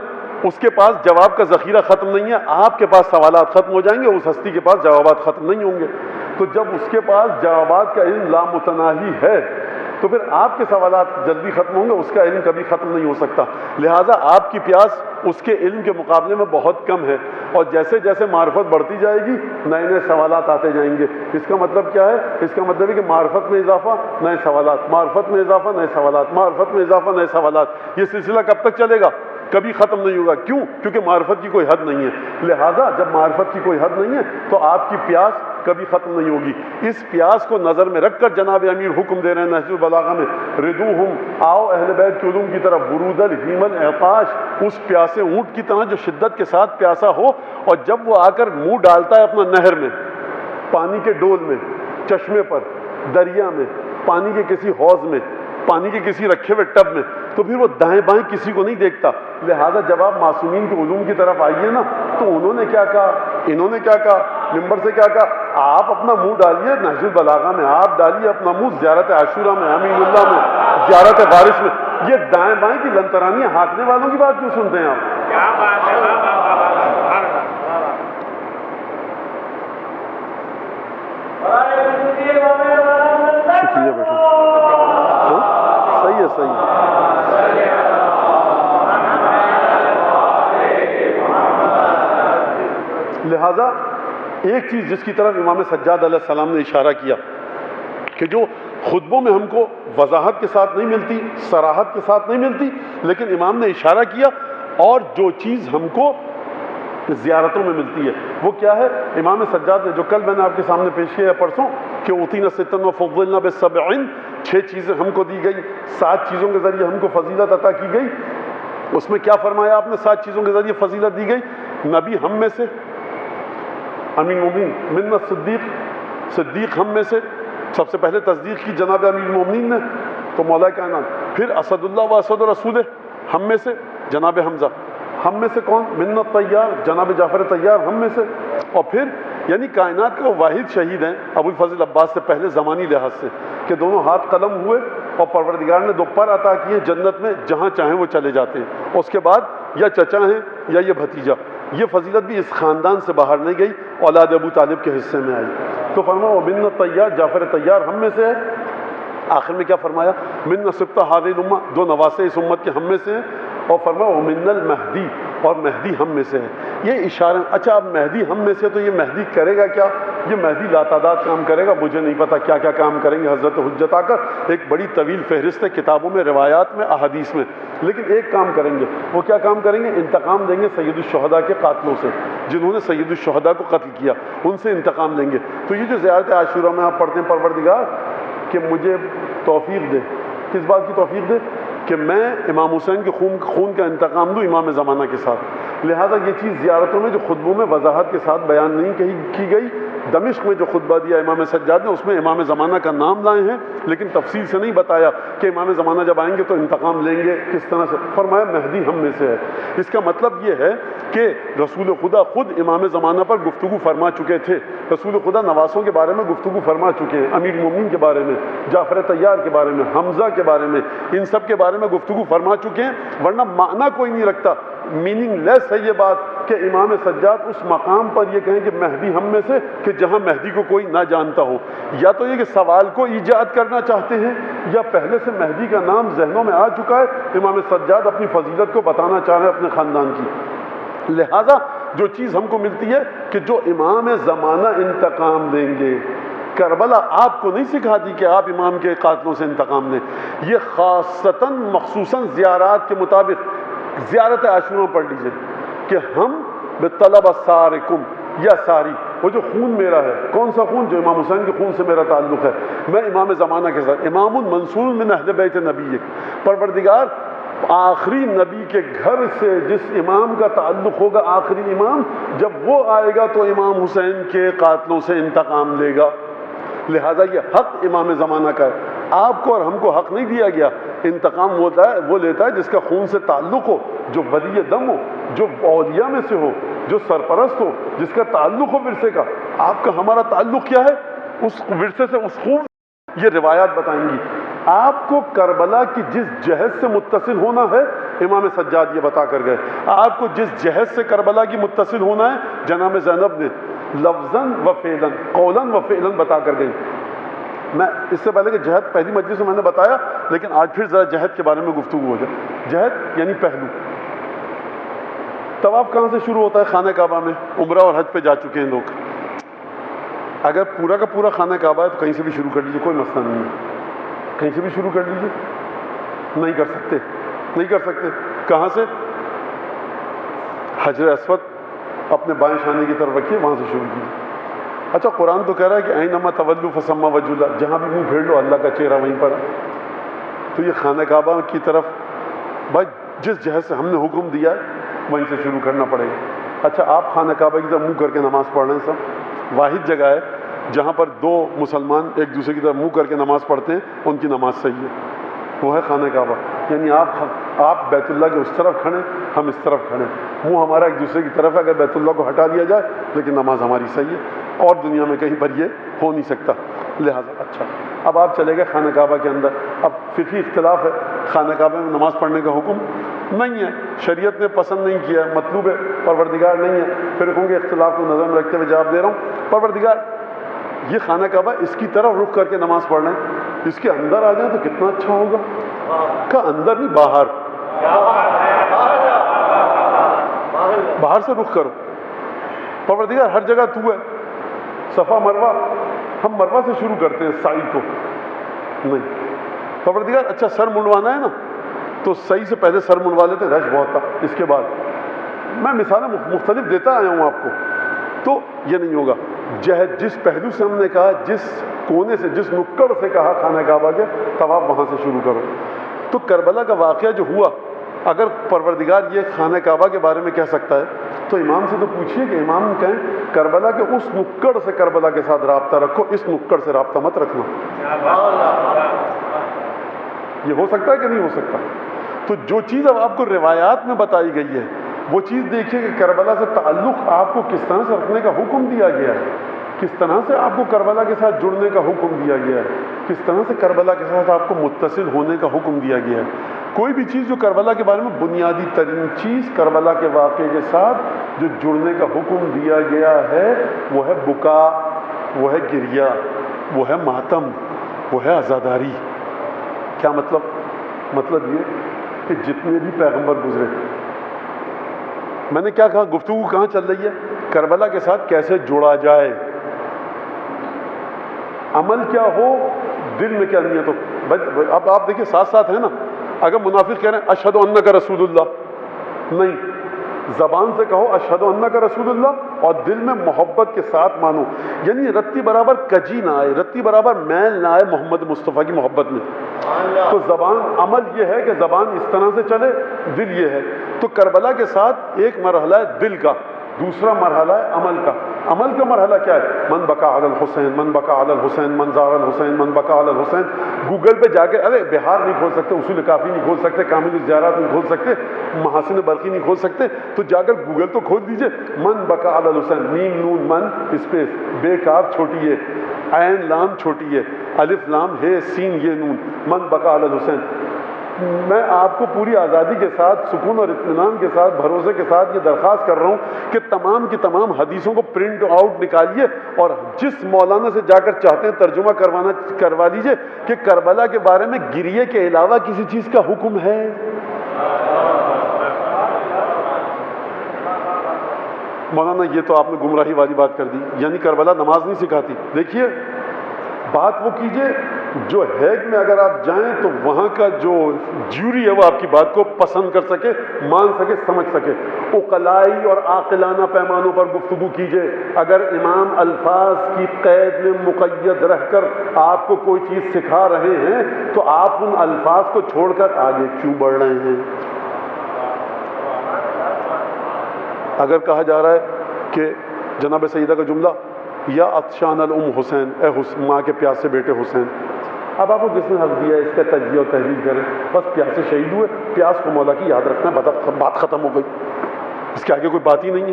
اس کے پاس جواب کا ذخیرہ ختم نہیں ہے، آپ کے پاس سوالات ختم ہو جائیں گے، اس ہستی کے پاس جوابات ختم نہیں ہوں گے۔ تو جب اس کے پاس جوابات کا علم لامتناہی ہے تو پھر آپ کے سوالات جلدی ختم ہوں گے، اس کا علم کبھی ختم نہیں ہو سکتا۔ لہٰذا آپ کی پیاس اس کے علم کے مقابلے میں بہت کم ہے، اور جیسے جیسے معرفت بڑھتی جائے گی نئے نئے سوالات آتے جائیں گے۔ اس کا مطلب کیا ہے؟ اس کا مطلب ہے کہ معرفت میں اضافہ، نئے سوالات، معرفت میں اضافہ، نئے سوالات، معرفت میں اضافہ، نئے سوالات۔ یہ سلسلہ کب تک چلے گا؟ کبھی ختم نہیں ہوگا۔ کیوں؟ کیونکہ معرفت کی کوئی حد نہیں ہے۔ لہٰذا جب معرفت کی کوئی حد نہیں ہے تو آپ کی پیاس کبھی ختم نہیں ہوگی۔ اس پیاس کو نظر میں رکھ کر جناب امیر حکم دے رہے ہیں نہج البلاغہ میں، ردوہم، آؤ اہل بیت کے علوم کی طرف، برود الحیم العطاش، اس پیاسے اونٹ کی طرح جو شدت کے ساتھ پیاسا ہو، اور جب وہ آ کر منہ ڈالتا ہے اپنا نہر میں، پانی کے ڈول میں، چشمے پر، دریا میں، پانی کے کسی حوض میں، پانی کے کسی رکھے ہوئے ٹب میں، تو پھر وہ دائیں بائیں کسی کو نہیں دیکھتا۔ لہٰذا جب آپ معصومین کے علوم کی طرف آئیے نا تو انہوں نے کیا کہا، انہوں نے کیا کہا، منبر سے کیا کہا، آپ اپنا منہ ڈالیے نہج البلاغہ میں، آپ ڈالیے اپنا منہ زیارت عاشورہ میں، امین اللہ میں، زیارت وارث میں۔ یہ دائیں بائیں کی لنترانیاں ہانکنے والوں کی بات کیوں سنتے ہیں آپ؟ شکریہ بیٹا، صحیح ہے، صحیح ہے۔ لہٰذا ایک چیز جس کی طرف امام سجاد علیہ السلام نے اشارہ کیا کہ جو خطبوں میں ہم کو وضاحت کے ساتھ نہیں ملتی، صراحت کے ساتھ نہیں ملتی، لیکن امام نے اشارہ کیا، اور جو چیز ہم کو زیارتوں میں ملتی ہے وہ کیا ہے؟ امام سجاد نے جو کل میں نے آپ کے سامنے پیش کیا ہے پرسوں کہ اوتینا ستن وفضلنا بسبعین، 6 چیزیں ہم کو دی گئی، 7 چیزوں کے ذریعے ہم کو فضیلت عطا کی گئی۔ اس میں کیا فرمایا آپ نے؟ 7 چیزوں کے ذریعے فضیلت دی گئی۔ نبی ہم میں سے، امین المومنین من الصدیق، صدیق ہم میں سے، سب سے پہلے تصدیق کی جناب امیر المومنین نے، تو مولا کائنات۔ پھر اسد اللہ و اسد رسول ہم میں سے جناب حمزہ، ہم میں سے کون؟ من الطیار جناب جعفر طیار ہم میں سے، اور پھر یعنی کائنات کے وہ واحد شہید ہیں ابو الفضل عباس سے پہلے زمانی لحاظ سے کہ دونوں ہاتھ قلم ہوئے اور پروردگار نے 2 پر عطا کیے جنت میں، جہاں چاہیں وہ چلے جاتے ہیں۔ اس کے بعد یا چچا ہیں یا یہ بھتیجا، یہ فضیلت بھی اس خاندان سے باہر نہیں گئی، اولاد ابو طالب کے حصے میں آئی۔ تو فرمایا ومن الطیار، جعفر طیار ہم میں سے ہے۔ آخر میں کیا فرمایا؟ من نصبت هذه الامہ، 2 نواسے اس امت کے ہم میں سے ہیں، اور فرمایا ومن المہدی، اور مہدی ہم میں سے ہے۔ یہ اشارہ، اچھا اب مہدی ہم میں سے تو یہ مہدی کرے گا کیا؟ یہ مہدی لاتعداد کام کرے گا، مجھے نہیں پتا کیا کیا کام کریں گے حضرت حجت آ کر، ایک بڑی طویل فہرست ہے کتابوں میں، روایات میں، احادیث میں، لیکن ایک کام کریں گے۔ وہ کیا کام کریں گے؟ انتقام دیں گے سید الشہداء کے قاتلوں سے، جنہوں نے سید الشہداء کو قتل کیا، ان سے انتقام لیں گے۔ تو یہ جو زیارت عاشورہ میں آپ پڑھتے ہیں پروردگار کہ مجھے توفیق دے، کس بات کی توفیق دے؟ کہ میں امام حسین کے خون کا انتقام دوں امام زمانہ کے ساتھ۔ لہٰذا یہ چیز زیارتوں میں جو خطبوں میں وضاحت کے ساتھ بیان نہیں کی گئی، دمشق میں جو خطبہ دیا امام سجاد نے اس میں امام زمانہ کا نام لائے ہیں، لیکن تفصیل سے نہیں بتایا کہ امام زمانہ جب آئیں گے تو انتقام لیں گے کس طرح سے، فرمایا مہدی ہم میں سے ہے۔ اس کا مطلب یہ ہے کہ رسول خدا خود امام زمانہ پر گفتگو فرما چکے تھے، رسول خدا نواسوں کے بارے میں گفتگو فرما چکے ہیں، امیر المومنین کے بارے میں، جعفر طیار کے بارے میں، حمزہ کے بارے میں، ان سب کے بارے میں گفتگو فرما چکے ہیں، ورنہ معنی کوئی نہیں رکھتا، میننگ لیس ہے یہ بات کہ امام سجاد اس مقام پر یہ کہیں کہ مہدی ہم میں سے، کہ جہاں مہدی کو کوئی نہ جانتا ہو۔ یا تو یہ کہ سوال کو ایجاد کرنا چاہتے ہیں، یا پہلے سے مہدی کا نام ذہنوں میں آ چکا ہے، امام سجاد اپنی فضیلت کو بتانا چاہ رہے ہیں اپنے خاندان کی۔ لہٰذا جو چیز ہم کو ملتی ہے کہ جو امام زمانہ انتقام دیں گے، کربلا آپ کو نہیں سکھا دی کہ آپ امام کے قاتلوں سے انتقام لیں، یہ خاصتاً مخصوصاً زیارات کے مطابق زیارت عاشورہ پڑھ لیجئے کہ ہم بطلب سارکم یا ساری، وہ جو خون میرا ہے، کون سا خون؟ جو امام حسین کے خون سے میرا تعلق ہے، میں امام زمانہ کے ساتھ، امام منصور من اہل بیت نبی، پروردگار آخری نبی کے گھر سے جس امام کا تعلق ہوگا، آخری امام، جب وہ آئے گا تو امام حسین کے قاتلوں سے انتقام لے گا۔ لہٰذا یہ حق امام زمانہ کا ہے، آپ کو اور ہم کو حق نہیں دیا گیا۔ انتقام وہ لیتا ہے جس کا خون سے تعلق ہو، جو ولی دم ہو، جو اولیاء میں سے ہو، جو سرپرست ہو، جس کا تعلق ہو ورثے کا۔ آپ کا ہمارا تعلق کیا ہے؟ اس ورثے سے، اس خون۔ یہ روایات بتائیں گی آپ کو کربلا کی جس جہد سے متصل ہونا ہے، امام سجاد یہ بتا کر گئے۔ آپ کو جس جہد سے کربلا کی متصل ہونا ہے، جناب زینب نے لفظاً و فعلاً، قولاً و فعلاً بتا کر گئی۔ میں اس سے پہلے کہ جہد پہلی مجلس میں نے بتایا، لیکن آج پھر ذرا جہد کے بارے میں گفتگو ہو جائے۔ جہد یعنی پہلو۔ طواف کہاں سے شروع ہوتا ہے؟ خانہ کعبہ میں۔ عمرہ اور حج پہ جا چکے ہیں لوگ، اگر پورا کا پورا خانہ کعبہ ہے تو کہیں سے بھی شروع کر لیجیے، کوئی مسئلہ نہیں ہے، کہیں سے بھی شروع کر لیجیے۔ نہیں کر سکتے، نہیں کر سکتے۔ کہاں سے؟ حجر اسود اپنے بائیں شانے کی طرف رکھیے، وہاں سے شروع کیجیے۔ اچھا قرآن تو کہہ رہا ہے کہ اینما تولوا فثم وجہ اللہ، جہاں بھی منہ پھیر لو اللہ کا چہرہ وہیں پر ہے۔ تو یہ خانہ کعبہ کی طرف بھائی جس جہد سے ہم نے حکم دیا ہے وہیں سے شروع کرنا پڑے گا۔ اچھا آپ خانہ کعبہ کی طرف منہ کر کے نماز پڑھ رہے ہیں، سب واحد جگہ ہے جہاں پر دو مسلمان ایک دوسرے کی طرف منہ کر کے نماز پڑھتے ہیں، ان کی نماز صحیح ہے، وہ ہے خانہ کعبہ۔ یعنی آپ بیت اللہ کے اس طرف کھڑے، ہم اس طرف کھڑے، منہ ہمارا ایک دوسرے کی طرف ہے، اگر بیت اللہ کو ہٹا دیا جائے لیکن نماز ہماری صحیح ہے، اور دنیا میں کہیں پر یہ ہو نہیں سکتا۔ لہٰذا اچھا اب آپ چلے گئے خانہ کعبہ کے اندر، اب فقہی اختلاف ہے، خانہ کعبہ میں نماز پڑھنے کا حکم نہیں ہے، شریعت نے پسند نہیں کیا، مطلوب ہے، پروردگار نہیں ہے۔ فرقوں کے اختلاف کو نظر میں رکھتے ہوئے جواب دے رہا ہوں، پروردگار یہ خانہ کعبہ اس کی طرف رخ کر کے نماز پڑھ رہے ہیں، اس کے اندر آ جائیں تو کتنا اچھا ہوگا۔ کا اندر نہیں، باہر، باہر سے رخ کرو۔ پروردگار ہر جگہ تو ہے، صفا مروہ، ہم مروہ سے شروع کرتے ہیں سعی کو نہیں۔ پروردگار اچھا سر منڈوانا ہے نا تو صحیح سے پہلے سر منڈوا لیتے، رش بہت تھا، اس کے بعد میں مثالیں مختلف دیتا آیا ہوں آپ کو، تو یہ نہیں ہوگا۔ جہد جس پہلو سے ہم نے کہا، جس کونے سے، جس نکڑ سے کہا خانہ کعبہ کے، طواف وہاں سے شروع کرو۔ تو کربلا کا واقعہ جو ہوا، اگر پروردگار یہ خانہ کعبہ کے بارے میں کہہ سکتا ہے تو امام سے تو پوچھیے کہ امام کہیں کربلا کے اس نکڑ سے کربلا کے ساتھ رابطہ رکھو، اس نکڑ سے رابطہ مت رکھنا۔ یہ ہو سکتا ہے کہ نہیں ہو سکتا؟ تو جو چیز اب آپ کو روایات میں بتائی گئی ہے وہ چیز دیکھیے کہ کربلا سے تعلق آپ کو کس طرح سے رکھنے کا حکم دیا گیا ہے، کس طرح سے آپ کو کربلا کے ساتھ جڑنے کا حکم دیا گیا ہے، کس طرح سے کربلا کے ساتھ آپ کو متصل ہونے کا حکم دیا گیا ہے۔ کوئی بھی چیز جو کربلا کے بارے میں بنیادی ترین چیز کربلا کے واقعے کے ساتھ جو جڑنے کا حکم دیا گیا ہے وہ ہے بکا، وہ ہے گریہ، وہ ہے ماتم، وہ ہے عزاداری۔ کیا مطلب؟ مطلب یہ کہ جتنے بھی پیغمبر گزرے، میں نے کیا کہا، گفتگو کہاں چل رہی ہے؟ کربلا کے ساتھ کیسے جوڑا جائے، عمل کیا ہو، دل میں کیا نیت ہو۔ اب آپ دیکھیں ساتھ ساتھ ہے نا، اگر منافق کہہ رہے ہیں اشہد انک رسول اللہ، نہیں، زبان سے کہو اشہد انک رسول اللہ اور دل میں محبت کے ساتھ مانو، یعنی رتی برابر کجی نہ آئے، رتی برابر میل نہ آئے محمد مصطفیٰ کی محبت میں۔ تو زبان، عمل یہ ہے کہ زبان اس طرح سے چلے، دل یہ ہے۔ تو کربلا کے ساتھ ایک مرحلہ ہے دل کا، دوسرا مرحلہ ہے عمل کا۔ عمل کا مرحلہ کیا ہے؟ من بکا علی الحسین، من بکا علی الحسین، من زار الحسین، من بکا علی الحسین. گوگل پہ جا کے ارے بہار نہیں کھول سکتے، اصول کافی نہیں کھول سکتے، کامل الزیارات نہیں کھول سکتے، محاسن برقی نہیں کھول سکتے، تو جا کر گوگل تو کھول دیجئے. من بکا علی الحسین، میم نون من اسپیس، بے کاف چھوٹی ہے، عین لام چھوٹی ہے، الف لام ہے سین یہ نون، من بکا علی الحسین. میں آپ کو پوری آزادی کے ساتھ، سکون اور اطمینان کے ساتھ، بھروسے کے ساتھ یہ درخواست کر رہا ہوں کہ تمام کی تمام حدیثوں کو پرنٹ آؤٹ نکالیے اور جس مولانا سے جا کر چاہتے ہیں ترجمہ کروا لیجئے کہ کربلا کے بارے میں گریے کے علاوہ کسی چیز کا حکم ہے. مولانا یہ تو آپ نے گمراہی والی بات کر دی، یعنی کربلا نماز نہیں سکھاتی. دیکھیے بات وہ کیجئے جو ہیگ میں اگر آپ جائیں تو وہاں کا جو جیوری ہے وہ آپ کی بات کو پسند کر سکے، مان سکے، سمجھ سکے. عقلائی اور عاقلانہ پیمانوں پر گفتگو کیجئے. اگر امام الفاظ کی قید میں مقید رہ کر آپ کو کوئی چیز سکھا رہے ہیں تو آپ ان الفاظ کو چھوڑ کر آگے کیوں بڑھ رہے ہیں؟ اگر کہا جا رہا ہے کہ جناب سیدہ کا جملہ یا عطشان الام حسین، اے ماں کے پیاسے بیٹے حسین، اب آپ کو کس نے حق دیا ہے اس کا تجزیہ و تحلیل کریں؟ بس پیاسے شہید ہوئے، پیاس کو مولا کی یاد رکھنا ہے، بات ختم ہو گئی، اس کے آگے کوئی بات ہی نہیں ہے.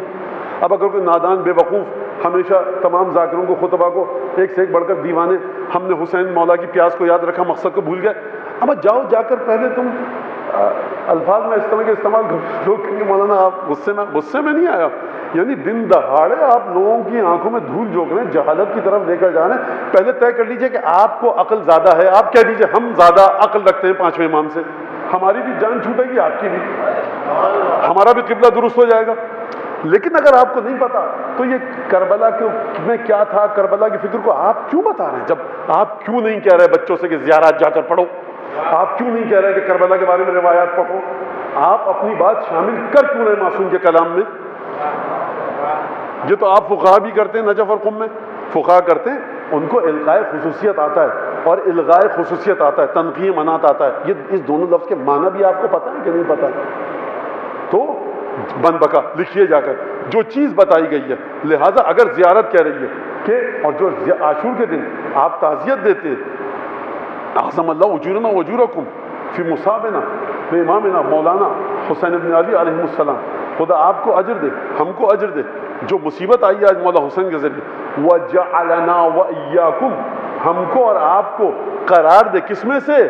اب اگر کوئی نادان بے وقوف ہمیشہ تمام ذاکروں کو خطبہ کو ایک سے ایک بڑھ کر دیوانے، ہم نے حسین مولا کی پیاس کو یاد رکھا، مقصد کو بھول گئے. اب جاؤ جا کر پہلے تم الفاظ میں اس طرح کے استعمال لوگ کہیں گے مولانا آپ غصے میں نہیں آیا، یعنی دن دہاڑے آپ لوگوں کی آنکھوں میں دھول جھونک رہے ہیں، جہالت کی طرف لے کر جا رہے ہیں. پہلے طے کر لیجئے کہ آپ کو عقل زیادہ ہے. آپ کہہ دیجئے ہم زیادہ عقل رکھتے ہیں پانچویں امام سے، ہماری بھی جان چھوٹے گی، آپ کی بھی، ہمارا بھی قبلہ درست ہو جائے گا. لیکن اگر آپ کو نہیں پتا تو یہ کربلا میں کیا تھا، کربلا کی فکر کو آپ کیوں بتا رہے ہیں؟ جب آپ کیوں نہیں کہہ رہے بچوں سے کہ زیارات جا کر پڑھو؟ آپ کیوں نہیں کہہ رہے کہ کربلا کے بارے میں روایات پڑھو؟ آپ اپنی بات شامل کر کیوں رہے معصوم کے کلام میں؟ یہ تو آپ فقہا بھی کرتے ہیں، نجف اور قم میں فقہا کرتے ہیں، ان کو الغاء خصوصیت آتا ہے اور الغاء خصوصیت آتا ہے، تنقیح منات آتا ہے. یہ اس دونوں لفظ کے معنی بھی آپ کو پتہ ہے کہ نہیں پتہ؟ تو بن بکا لکھیے جا کر جو چیز بتائی گئی ہے. لہٰذا اگر زیارت کہہ رہی ہے کہ اور جو عاشور کے دن آپ تعزیت دیتے ہیں، اعظم اللہ اجورنا واجورکم فی مصابنا امامنا مولانا حسین ابن علی علیہ السلام، خدا آپ کو اجر دے، ہم کو اجر دے. جو مصیبت آئی ہے آج مولا حسین کے ذریعے، وجعلنا وإیاکم، ہم کو اور آپ کو قرار دے، کس میں سے؟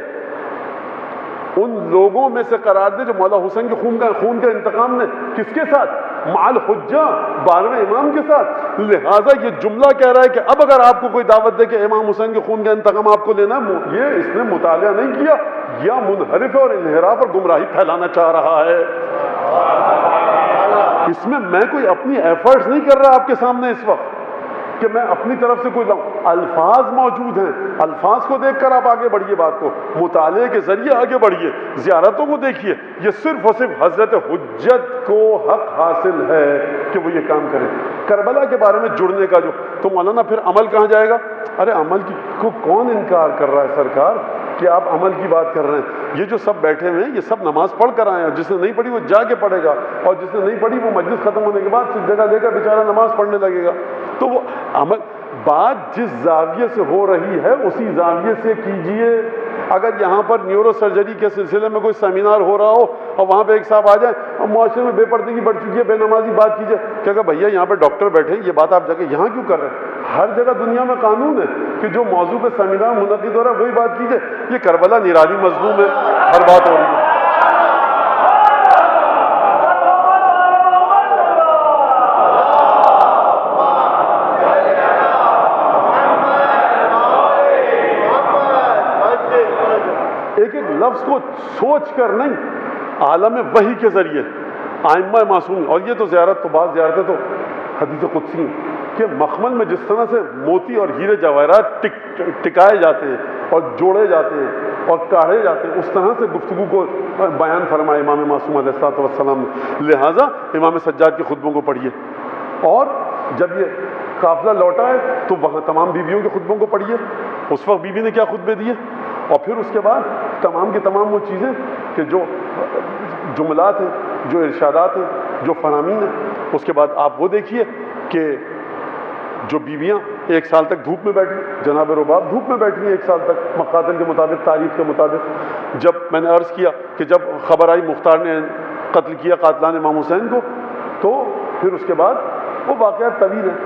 ان لوگوں میں سے قرار دے جو مولا حسین کے خون کا انتقام نے کس کے ساتھ؟ مع الحجہ، 12ویں امام کے ساتھ. لہٰذا یہ جملہ کہہ رہا ہے کہ اب اگر آپ کو کوئی دعوت دے کہ امام حسین کے خون کا انتقام آپ کو لینا، یہ اس نے مطالعہ نہیں کیا، یا منحرف اور انحراف اور گمراہی پھیلانا چاہ رہا ہے. اس میں کوئی اپنی ایفرٹس نہیں کر رہا آپ کے سامنے اس وقت کہ میں اپنی طرف سے کوئی لاؤں. الفاظ موجود ہیں، الفاظ کو دیکھ کر آپ آگے بڑھیے، بات کو مطالعے کے ذریعے آگے بڑھیے، زیارتوں کو دیکھیے. یہ صرف اور صرف حضرت حجت کو حق حاصل ہے کہ وہ یہ کام کریں. کربلا کے بارے میں جڑنے کا تو مولانا پھر عمل کہاں جائے گا؟ ارے عمل کو کون انکار کر رہا ہے سرکار کہ آپ عمل کی بات کر رہے ہیں؟ یہ جو سب بیٹھے ہوئے ہیں یہ سب نماز پڑھ کر آئے ہیں، جس نے نہیں پڑھی وہ جا کے پڑھے گا، اور جس نے نہیں پڑھی وہ مجلس ختم ہونے کے بعد صرف جگہ لے کر بیچارہ نماز پڑھنے لگے گا. تو وہ عمل بات جس زاویے سے ہو رہی ہے اسی زاویے سے کیجئے. اگر یہاں پر نیورو سرجری کے سلسلے میں کوئی سیمینار ہو رہا ہو اور وہاں پہ ایک صاحب آ جائیں اور معاشرے میں بے پردگی بڑھ چکی ہے، بے نمازی بات کیجئے، کیا کہ بھیا یہاں پہ ڈاکٹر بیٹھے ہیں، یہ بات آپ جا کے یہاں کیوں کر رہے ہیں؟ ہر جگہ دنیا میں قانون ہے کہ جو موضوع پہ سیمینار منعقد ہو رہا ہے وہی بات کیجئے. یہ کربلا نرالی مظلوم ہے، ہر بات ہو رہی ہے. ایک ایک لفظ کو سوچ کر نہیں، عالم وحی کے ذریعے آئمہ معصوم. اور یہ تو زیارت تو بعض زیارتیں تو حدیث قدسی ہیں کہ مخمل میں جس طرح سے موتی اور ہیرے جواہرات ٹکائے جاتے ہیں اور جوڑے جاتے ہیں اور کاڑھے جاتے ہیں، اس طرح سے گفتگو کو بیان فرمایا امام معصوم علیہ الصلوۃ والسلام نے. لہٰذا امام سجاد کے خطبوں کو پڑھیے، اور جب یہ قافلہ لوٹا ہے تو وہاں تمام بیویوں کے خطبوں کو پڑھیے، اس وقت بیوی نے کیا خطبے دیے، اور پھر اس کے بعد تمام کی تمام وہ چیزیں کہ جو جملات ہیں، جو ارشادات ہیں، جو فرامین ہیں، اس کے بعد آپ وہ دیکھیے کہ جو بیویاں 1 سال تک دھوپ میں بیٹھی، جناب رباب دھوپ میں بیٹھی ہیں 1 سال تک مقاتل کے مطابق، تاریخ کے مطابق. جب میں نے عرض کیا کہ جب خبر آئی مختار نے قتل کیا قاتلان امام حسین کو، تو پھر اس کے بعد وہ واقعات طویل ہیں.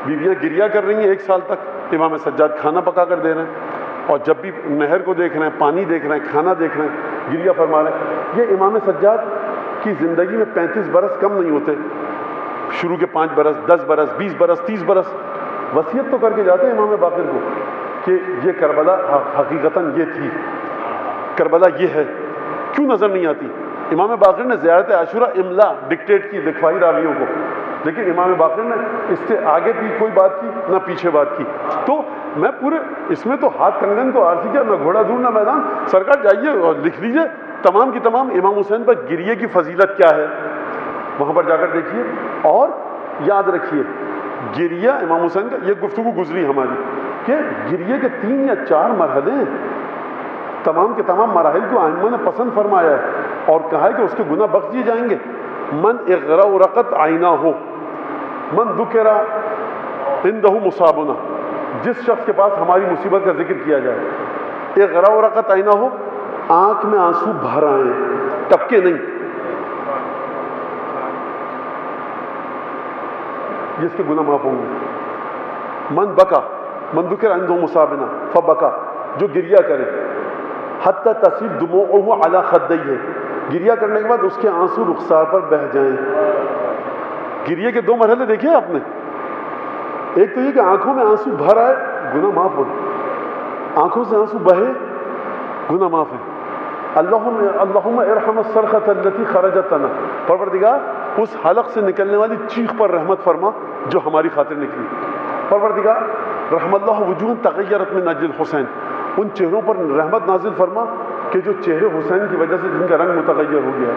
بیویاں گریہ کر رہی ہیں 1 سال تک، امام سجاد کھانا پکا کر دے رہے ہیں، اور جب بھی نہر کو دیکھ رہے ہیں، پانی دیکھ رہے ہیں، کھانا دیکھ رہے ہیں، گریہ فرما رہے ہیں. یہ امام سجاد کی زندگی میں 35 برس کم نہیں ہوتے. شروع کے 5 برس، 10 برس، 20 برس، 30 برس وصیت تو کر کے جاتے ہیں امام باقر کو کہ یہ کربلا حقیقتاً یہ تھی، کربلا یہ ہے. کیوں نظر نہیں آتی؟ امام باقر نے زیارت عاشورہ املا ڈکٹیٹ کی لکھوائی راویوں کو، لیکن امام باقر نے اس سے آگے بھی کوئی بات کی نہ پیچھے بات کی. تو میں پورے اس میں تو ہاتھ کنگن تو عارضی کیا، نہ گھوڑا دور نہ میدان. سرکار جائیے اور لکھ لیجیے تمام کی تمام امام حسین پر گریے کی فضیلت کیا ہے، وہاں پر جا کر دیکھیے. اور یاد رکھیے گریہ امام حسین کا، یہ گفتگو گزری ہماری کہ گریے کے 3 یا 4 مرحلے ہیں. تمام کے تمام مراحل کو ائمہ نے پسند فرمایا ہے اور کہا ہے کہ اس کے گناہ بخش دیے جائیں گے. من اغرقت عیناہ من ذکر عندہ مصابنا، جس شخص کے پاس ہماری مصیبت کا ذکر کیا جائے. اغرقت عیناہ، آنکھ میں آنسو بھر آئے، ٹپکے نہیں، جس کے گناہ معاف ہوں گے. من بکا من ذکر عندہ مصابنا فبکا، جو گریہ کرے، حتی تصیر دموعہ علی خدیہ، گریہ کرنے کے بعد اس کے آنسو رخسار پر بہہ جائیں. گریہ کے 2 مرحلے دیکھے آپ نے، ایک تو یہ کہ آنکھوں میں آنسو بھر آئے، گناہ معاف ہو، آنکھوں سے آنسو بہے، گناہ معاف ہے. اللہم ارحم الصرخۃ التی خرجت لنا، پروردگار اس حلق سے نکلنے والی چیخ پر رحمت فرما جو ہماری خاطر نکلی. پروردگار رحم اللہ وجوہ تغیرت من اجل الحسین، ان چہروں پر رحمت نازل فرما کہ جو چہرے حسین کی وجہ سے جن کا رنگ متغیر ہو گیا.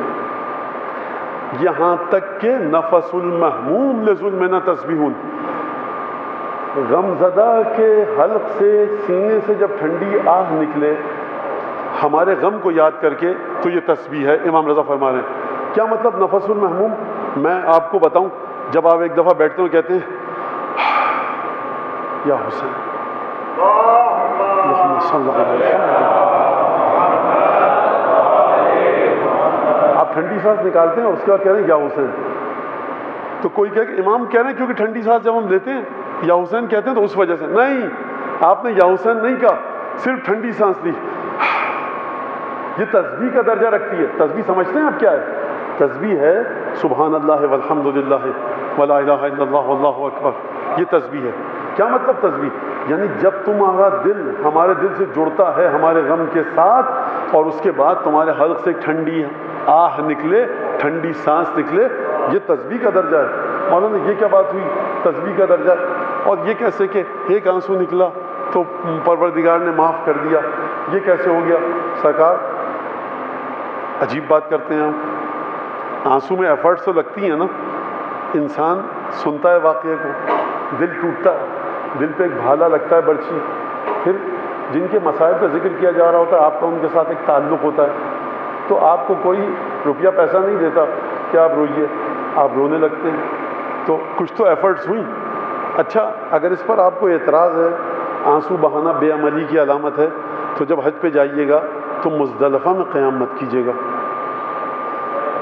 یہاں تک کہ نفس المحموم لظلمنا تسبیحون، غم زدہ کے حلق سے سینے سے جب ٹھنڈی آہ نکلے ہمارے غم کو یاد کر کے تو یہ تسبیح ہے. امام رضا فرما رہے ہیں کیا مطلب نفس المحموم؟ میں آپ کو بتاؤں، جب آپ ایک دفعہ بیٹھتے ہو کہتے ہیں یا حسین صلی اللہ علیہ وسلم، آپ ٹھنڈی سانس نکالتے ہیں اور اس کے بعد کہہ رہے ہیں یا حسین. تو کوئی کہے کہ امام کہہ رہے ہیں کیونکہ ٹھنڈی سانس جب ہم لیتے ہیں یا حسین کہتے ہیں تو اس وجہ سے. نہیں، آپ نے یا حسین نہیں کہا، صرف ٹھنڈی سانس لی. یہ تسبیح کا درجہ رکھتی ہے. تسبیح سمجھتے ہیں آپ کیا ہے؟ تسبیح ہے سبحان اللہ والحمد للہ ولا الہ الا اللہ واللہ اکبر. یہ تسبیح ہے. کیا مطلب تسبیح؟ یعنی جب تمہارا دل ہمارے دل سے جڑتا ہے ہمارے غم کے ساتھ، اور اس کے بعد تمہارے حلق سے ٹھنڈی آہ نکلے، ٹھنڈی سانس نکلے، یہ تسبیح کا درجہ ہے. مولانا یہ کیا بات ہوئی تسبیح کا درجہ؟ اور یہ کیسے کہ ایک آنسو نکلا تو پروردگار نے معاف کر دیا، یہ کیسے ہو گیا؟ سرکار عجیب بات کرتے ہیں ہم. آنسو میں ایفرٹس تو لگتی ہیں نا، انسان سنتا ہے واقعے کو، دل ٹوٹتا ہے، دل پہ ایک بھالا لگتا ہے برچی. پھر جن کے مسائل کا ذکر کیا جا رہا ہوتا ہے، آپ کا ان کے ساتھ ایک تعلق ہوتا ہے، تو آپ کو کوئی روپیہ پیسہ نہیں دیتا کہ آپ روئیے، آپ رونے لگتے ہیں. تو کچھ تو ایفرٹس ہوئی. اچھا اگر اس پر آپ کو اعتراض ہے، آنسو بہانا بے عملی کی علامت ہے، تو جب حج پہ جائیے گا تو مزدلفہ میں قیام مت کیجیے گا،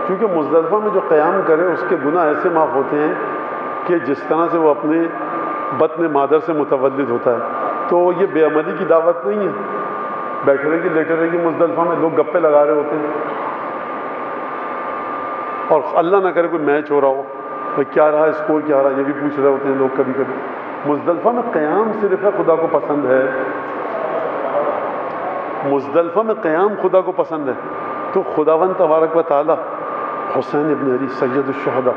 کیونکہ مزدلفہ میں جو قیام کرے اس کے گناہ ایسے معاف ہوتے ہیں کہ جس طرح سے وہ اپنے بطن مادر سے متولد ہوتا ہے. تو یہ بے عملی کی دعوت نہیں ہے. بیٹھے رہے گی لیٹے رہے گی مزدلفہ میں، لوگ گپے لگا رہے ہوتے ہیں، اور اللہ نہ کرے کوئی میچ ہو رہا ہو، بھائی کیا رہا اسکور کیا رہا، یہ بھی پوچھ رہے ہوتے ہیں لوگ کبھی کبھی. مزدلفہ میں قیام صرف ہے خدا کو پسند ہے، مزدلفہ میں قیام خدا کو پسند ہے. تو خداوند تبارک و تعالی حسین ابن علی سید الشہداء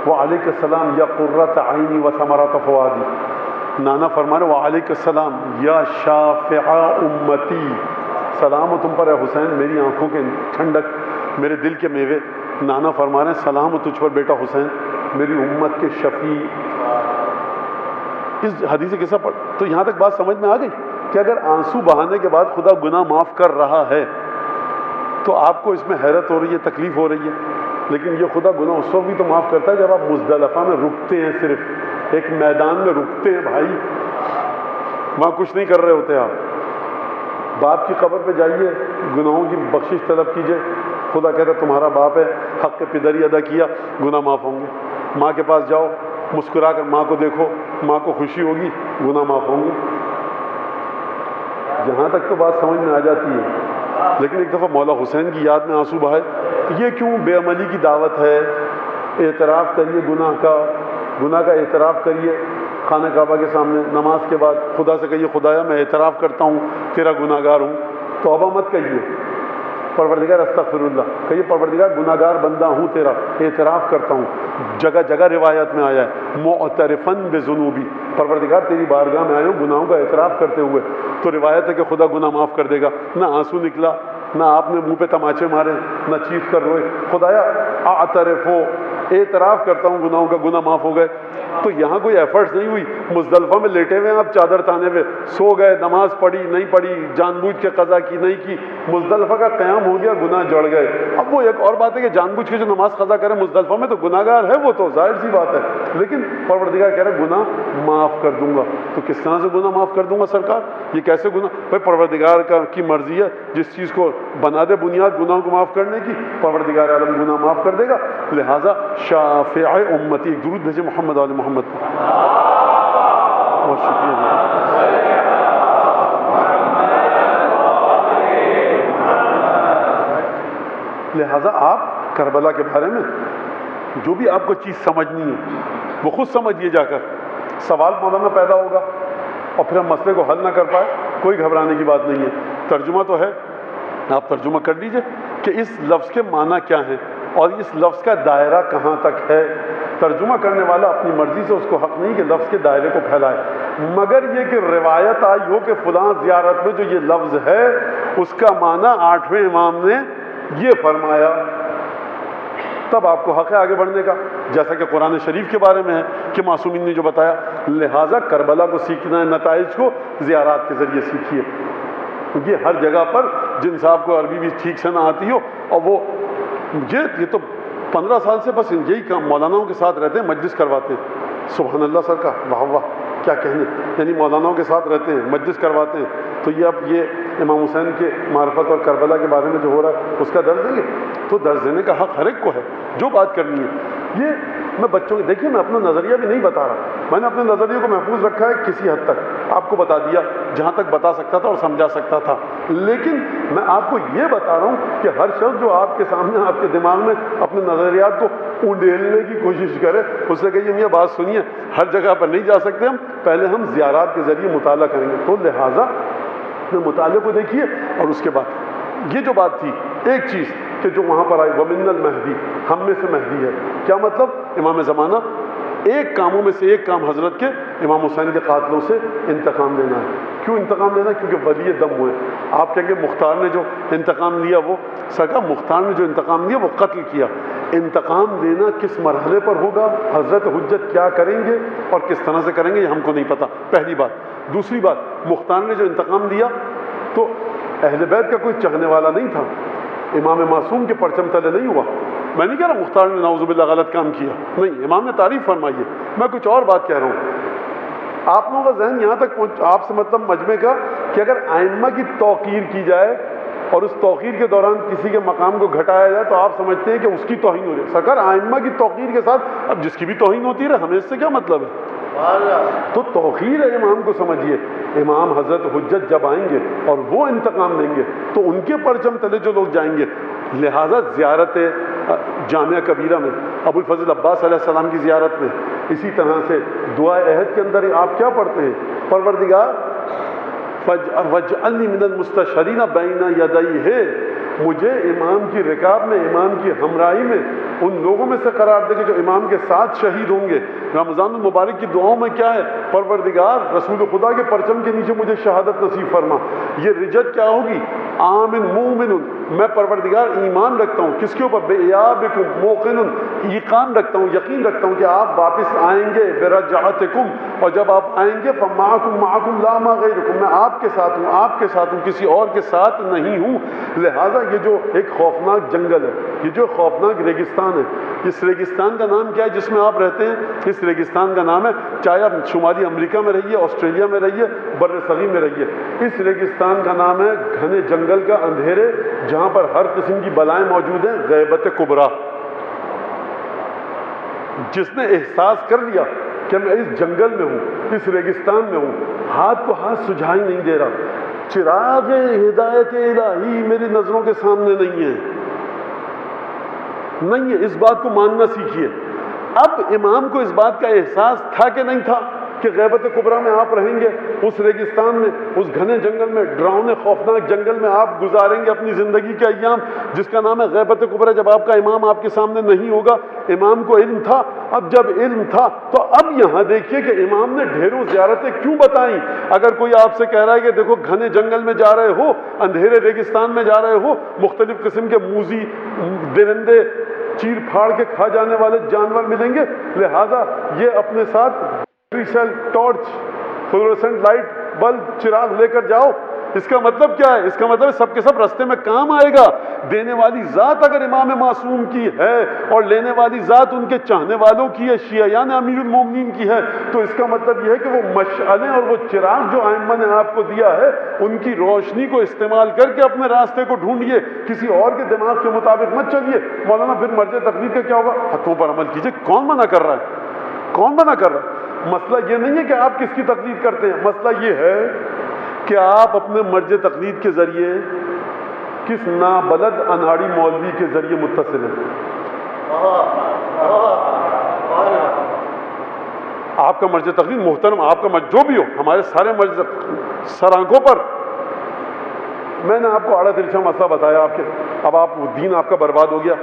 وعلیک السلام یا قرۃ عینی و ثمرۃ فؤادی، نانا فرما رہے وعلیک السلام یا شافع امتی، سلام ہو تم پر اے حسین میری آنکھوں کے ٹھنڈک، میرے دل کے میوے. نانا فرما رہے ہیں سلام ہو تجھ پر بیٹا حسین میری امت کے شفیع. اس حدیث کے قصہ پڑھ تو یہاں تک بات سمجھ میں آ گئی کہ اگر آنسو بہانے کے بعد خدا گناہ معاف کر رہا ہے تو آپ کو اس میں حیرت ہو رہی ہے، تکلیف ہو رہی ہے، لیکن یہ خدا گناہ اس وقت بھی تو معاف کرتا ہے جب آپ مزدلفہ میں رکتے ہیں صرف. ایک میدان میں رکتے ہیں بھائی، وہاں کچھ نہیں کر رہے ہوتے آپ. باپ کی قبر پہ جائیے، گناہوں کی بخشش طلب کیجئے، خدا کہتا ہے تمہارا باپ ہے، حق پدری ادا کیا، گناہ معاف ہوں گے. ماں کے پاس جاؤ، مسکرا کر ماں کو دیکھو، ماں کو خوشی ہوگی، گناہ معاف ہوں گے. یہاں تک تو بات سمجھ میں آ جاتی ہے. لیکن ایک دفعہ مولا حسین کی یاد میں آنسو بہائے، یہ کیوں بے عملی کی دعوت ہے؟ اعتراف کریے گناہ کا اعتراف کریے خانہ کعبہ کے سامنے نماز کے بعد. خدا سے کہیے خدایا میں اعتراف کرتا ہوں تیرا گناہ گار ہوں. توبہ مت کہیے، پروردگار استغفر اللہ کہیے، پروردگار گناہ گار بندہ ہوں تیرا، اعتراف کرتا ہوں. جگہ جگہ روایت میں آیا ہے معترفن بذنوبی، پروردگار تیری بارگاہ میں آیا ہوں گناہوں کا اعتراف کرتے ہوئے. تو روایت ہے کہ خدا گناہ معاف کر دے گا. نہ آنسو نکلا، نہ آپ نے منہ پہ تماچے مارے، نہ چیخ کر روئے، خدایا اعترف ہو، اعتراف کرتا ہوں گناہوں کا، گناہ معاف ہو گئے. تو یہاں کوئی ایفرٹس نہیں ہوئی. مزدلفہ میں لیٹے ہوئے ہیں آپ چادر تانے ہوئے، سو گئے، نماز پڑھی نہیں پڑھی، جان بوجھ کے قضا کی نہیں کی، مزدلفہ کا قیام ہو گیا، گناہ جڑ گئے. اب وہ ایک اور بات ہے کہ جان بوجھ کے جو نماز قضا کرے مزدلفہ میں تو گناہ گار ہے، وہ تو ظاہر سی بات ہے. لیکن پروردگار کہہ رہے گناہ معاف کر دوں گا. تو کس طرح سے گناہ معاف کر دوں گا سرکار؟ یہ کیسے گناہ؟ بھائی پروردگار کی مرضی ہے، جس چیز کو بنا دے بنیاد گناہوں کو معاف کرنے کی، پروردگار عالم گناہ معاف کر دے گا. لہٰذا شافع امتی، ایک درود بھیجے محمد آل محمد کو. بہت شکریہ. لہٰذا آپ کربلا کے بارے میں جو بھی آپ کو چیز سمجھنی ہے وہ خود سمجھیے جا کر. سوال مولانا پیدا ہوگا اور پھر ہم مسئلے کو حل نہ کر پائے، کوئی گھبرانے کی بات نہیں ہے. ترجمہ تو ہے، آپ ترجمہ کر لیجئے کہ اس لفظ کے معنی کیا ہیں اور اس لفظ کا دائرہ کہاں تک ہے. ترجمہ کرنے والا اپنی مرضی سے، اس کو حق نہیں کہ لفظ کے دائرے کو پھیلائے، مگر یہ کہ روایت آئی ہو کہ فلاں زیارت میں جو یہ لفظ ہے اس کا معنی 8ویں امام نے یہ فرمایا، تب آپ کو حق ہے آگے بڑھنے کا، جیسا کہ قرآن شریف کے بارے میں ہے کہ معصومین نے جو بتایا. لہٰذا کربلا کو سیکھنا ہے، نتائج کو زیارات کے ذریعے سیکھیے. یہ ہر جگہ پر جن صاحب کو عربی بھی ٹھیک سے نہ آتی ہو، اور وہ یہ تو 15 سال سے بس یہی کام مولاناؤں کے ساتھ رہتے ہیں، مجلس کرواتے ہیں. سبحان اللہ سر کا، واہ واہ کیا کہنے، یعنی مولاناؤں کے ساتھ رہتے ہیں، مجلس کرواتے ہیں. تو یہ اب یہ امام حسین کے معرفت اور کربلا کے بارے میں جو ہو رہا ہے اس کا درس دیں گے، تو درس دینے کا حق ہر ایک کو ہے جو بات کرنی ہے. یہ میں بچوں کے دیکھیے، میں اپنا نظریہ بھی نہیں بتا رہا، میں نے اپنے نظریے کو محفوظ رکھا ہے کسی حد تک، آپ کو بتا دیا جہاں تک بتا سکتا تھا اور سمجھا سکتا تھا. لیکن میں آپ کو یہ بتا رہا ہوں کہ ہر شخص جو آپ کے سامنے آپ کے دماغ میں اپنے نظریات کو اونڈیلنے کی کوشش کرے، اس سے کہیے میاں بات سنیے، ہر جگہ پر نہیں جا سکتے ہم، پہلے ہم زیارات کے ذریعے مطالعہ کریں گے. تو لہٰذا مطالعے کو دیکھیے. اور اس کے بعد یہ جو بات تھی ایک چیز کہ جو وہاں پر آئی ومن المہدی، ہم میں سے مہدی ہے، کیا مطلب؟ امام زمانہ ایک کاموں میں سے ایک کام حضرت کے امام حسین کے قاتلوں سے انتقام لینا ہے. کیوں انتقام لینا؟ کیونکہ ولی دم ہوئے. آپ کہیں گے مختار نے جو انتقام لیا، وہ سرکار مختار نے جو انتقام لیا وہ قتل کیا. انتقام لینا کس مرحلے پر ہوگا، حضرت حجت کیا کریں گے اور کس طرح سے کریں گے یہ ہم کو نہیں پتہ، پہلی بات. دوسری بات، مختار نے جو انتقام لیا تو اہل بیت کا کوئی چاہنے والا نہیں تھا، امام معصوم کے پرچم تلے نہیں ہوا. میں نہیں کہہ رہا مختار نے نعوذ باللہ غلط کام کیا، نہیں، امام نے تعریف فرمائی ہے. میں کچھ اور بات کہہ رہا ہوں. آپ لوگوں کا ذہن یہاں تک آپ سے مطلب مجمع کا کہ اگر ائمہ کی توقیر کی جائے اور اس توقیر کے دوران کسی کے مقام کو گھٹایا جائے تو آپ سمجھتے ہیں کہ اس کی توہین ہو رہی ہے. سرکار ائمہ کی توقیر کے ساتھ اب جس کی بھی توہین ہوتی رہے، ہمیں اس سے کیا مطلب ہے؟ تو توقیر امام کو سمجھیے. امام حضرت حجت جب آئیں گے اور وہ انتقام لیں گے تو ان کے پرچم تلے جو لوگ جائیں گے. لہٰذا زیارت جامعہ کبیرہ میں، ابو الفضل عباس علیہ السلام کی زیارت میں، اسی طرح سے دعا عہد کے اندر آپ کیا پڑھتے ہیں؟ پروردگار وَاجْعَلْنِي مِنَ الْمُسْتَشْهَدِينَ بَيْنَ يَدَيْهِ، مجھے امام کی رکاب میں، امام کی ہمراہی میں ان لوگوں میں سے قرار دے کہ جو امام کے ساتھ شہید ہوں گے. رمضان المبارک کی دعاؤں میں کیا ہے؟ پروردگار رسول خدا کے پرچم کے نیچے مجھے شہادت نصیب فرما. یہ رجت کیا ہوگی؟ آمن مومن میں پروردگار ایمان رکھتا ہوں کس کے اوپر؟ بِإِيَابِكُمْ مُوقِنٌ، ایقان رکھتا ہوں، یقین رکھتا ہوں کہ آپ واپس آئیں گے، بِرَجْعَتِكُمْ، اور جب آپ آئیں گے فَمَعَكُمْ مَعَكُمْ لَا مَا غَيْرُكُمْ، میں آپ کے ساتھ ہوں، آپ کے ساتھ ہوں، کسی اور کے ساتھ نہیں ہوں۔ لہٰذا یہ جو ایک خوفناک جنگل ہے، یہ جو خوفناک ریگستان ہے، اس ریگستان کا نام کیا ہے جس میں آپ رہتے ہیں؟ اس ریگستان کا نام ہے، چاہے آپ شمالی امریکہ میں رہیے، آسٹریلیا میں رہیے، بر صغیر میں رہیے، اس ریگستان کا نام ہے گھنے جنگل کا اندھیرے، جہاں پر ہر قسم کی بلائیں موجود ہیں، غیبت کبریٰ۔ جس نے احساس کر لیا کہ میں اس جنگل میں ہوں، اس ریگستان میں ہوں، ہاتھ کو ہاتھ سجھائی نہیں دے رہا، چراغ ہدایت الہی میری نظروں کے سامنے نہیں ہے، نہیں ہے، اس بات کو ماننا سیکھیے۔ اب امام کو اس بات کا احساس تھا کہ نہیں تھا کہ غیبت کبریٰ میں آپ رہیں گے، اس ریگستان میں، اس گھنے جنگل میں، ڈراؤنے خوفناک جنگل میں آپ گزاریں گے اپنی زندگی کے ایام، جس کا نام ہے غیبت کبریٰ۔ جب آپ کا امام آپ کے سامنے نہیں ہوگا، امام کو علم تھا۔ اب جب علم تھا تو اب یہاں دیکھیے کہ امام نے ڈھیروں زیارتیں کیوں بتائیں۔ اگر کوئی آپ سے کہہ رہا ہے کہ دیکھو گھنے جنگل میں جا رہے ہو، اندھیرے ریگستان میں جا رہے ہو، مختلف قسم کے موذی درندے، چیر پھاڑ کے کھا جانے والے جانور ملیں گے، لہٰذا یہ اپنے ساتھ سیل، ٹارچ، فلورسنٹ لائٹ، بلب، چراغ لے کر جاؤ۔ اس کا مطلب کیا ہے؟ اس کا مطلب سب کے سب رستے میں کام آئے گا۔ دینے والی ذات اگر امام معصوم کی ہے اور لینے والی ذات ان کے چاہنے والوں کی ہے، شیعیان امیر المومنین کی ہے، تو اس کا مطلب یہ ہے کہ وہ مشعلیں اور وہ چراغ جو ائمہ نے آپ کو دیا ہے، ان کی روشنی کو استعمال کر کے اپنے راستے کو ڈھونڈیے، کسی اور کے دماغ کے مطابق مت چلیے۔ مولانا پھر مرجع تقلید کا کیا ہوگا؟ فتووں پر عمل کیجیے۔ کون منع کر رہا ہے؟ کون منع کر رہا ہے؟ مسئلہ یہ نہیں ہے کہ آپ کس کی تقلید کرتے ہیں، مسئلہ یہ ہے کہ آپ اپنے مرجع تقلید کے ذریعے کس نابلد اناڑی مولوی کے ذریعے متصل ہیں۔ آپ کا مرجع تقلید محترم، آپ کا جو بھی ہو، ہمارے سارے مرجع سر آنکھوں پر، میں نے آپ کو آڑا ترچھا مسئلہ بتایا آپ کے، اب آپ دین آپ کا برباد ہو گیا،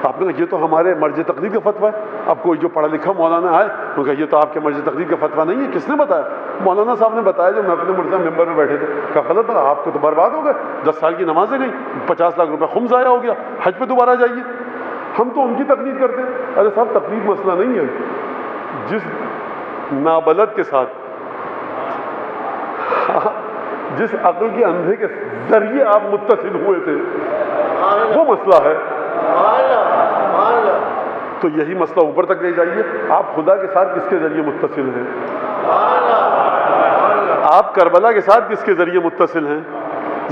آپ نے کہا یہ تو ہمارے مرجع تقلید کا فتویٰ ہے۔ اب کوئی جو پڑھا لکھا مولانا آئے، انہوں نے کہا یہ تو آپ کے مرجع تقلید کا فتویٰ نہیں ہے۔ کس نے بتایا؟ مولانا صاحب نے بتایا جو محفل مرزا ممبر میں بیٹھے تھے۔ کہا غلط بتا، آپ کو تو برباد ہو گئے، 10 سال کی نمازیں گئی، 50 لاکھ روپے خم ضائع ہو گیا، حج پہ دوبارہ جائیے۔ ہم تو ان کی تقلید کرتے ہیں۔ ارے صاحب تقلید مسئلہ نہیں ہے، جس نابلد کے ساتھ، جس عقل کے اندھے کے ذریعے آپ متصل ہوئے تھے، وہ مسئلہ ہے۔ تو یہی مسئلہ اوپر تک لے جائیے۔ آپ خدا کے ساتھ کس کے ذریعے متصل ہیں؟ آپ کربلا کے ساتھ کس کے ذریعے متصل ہیں؟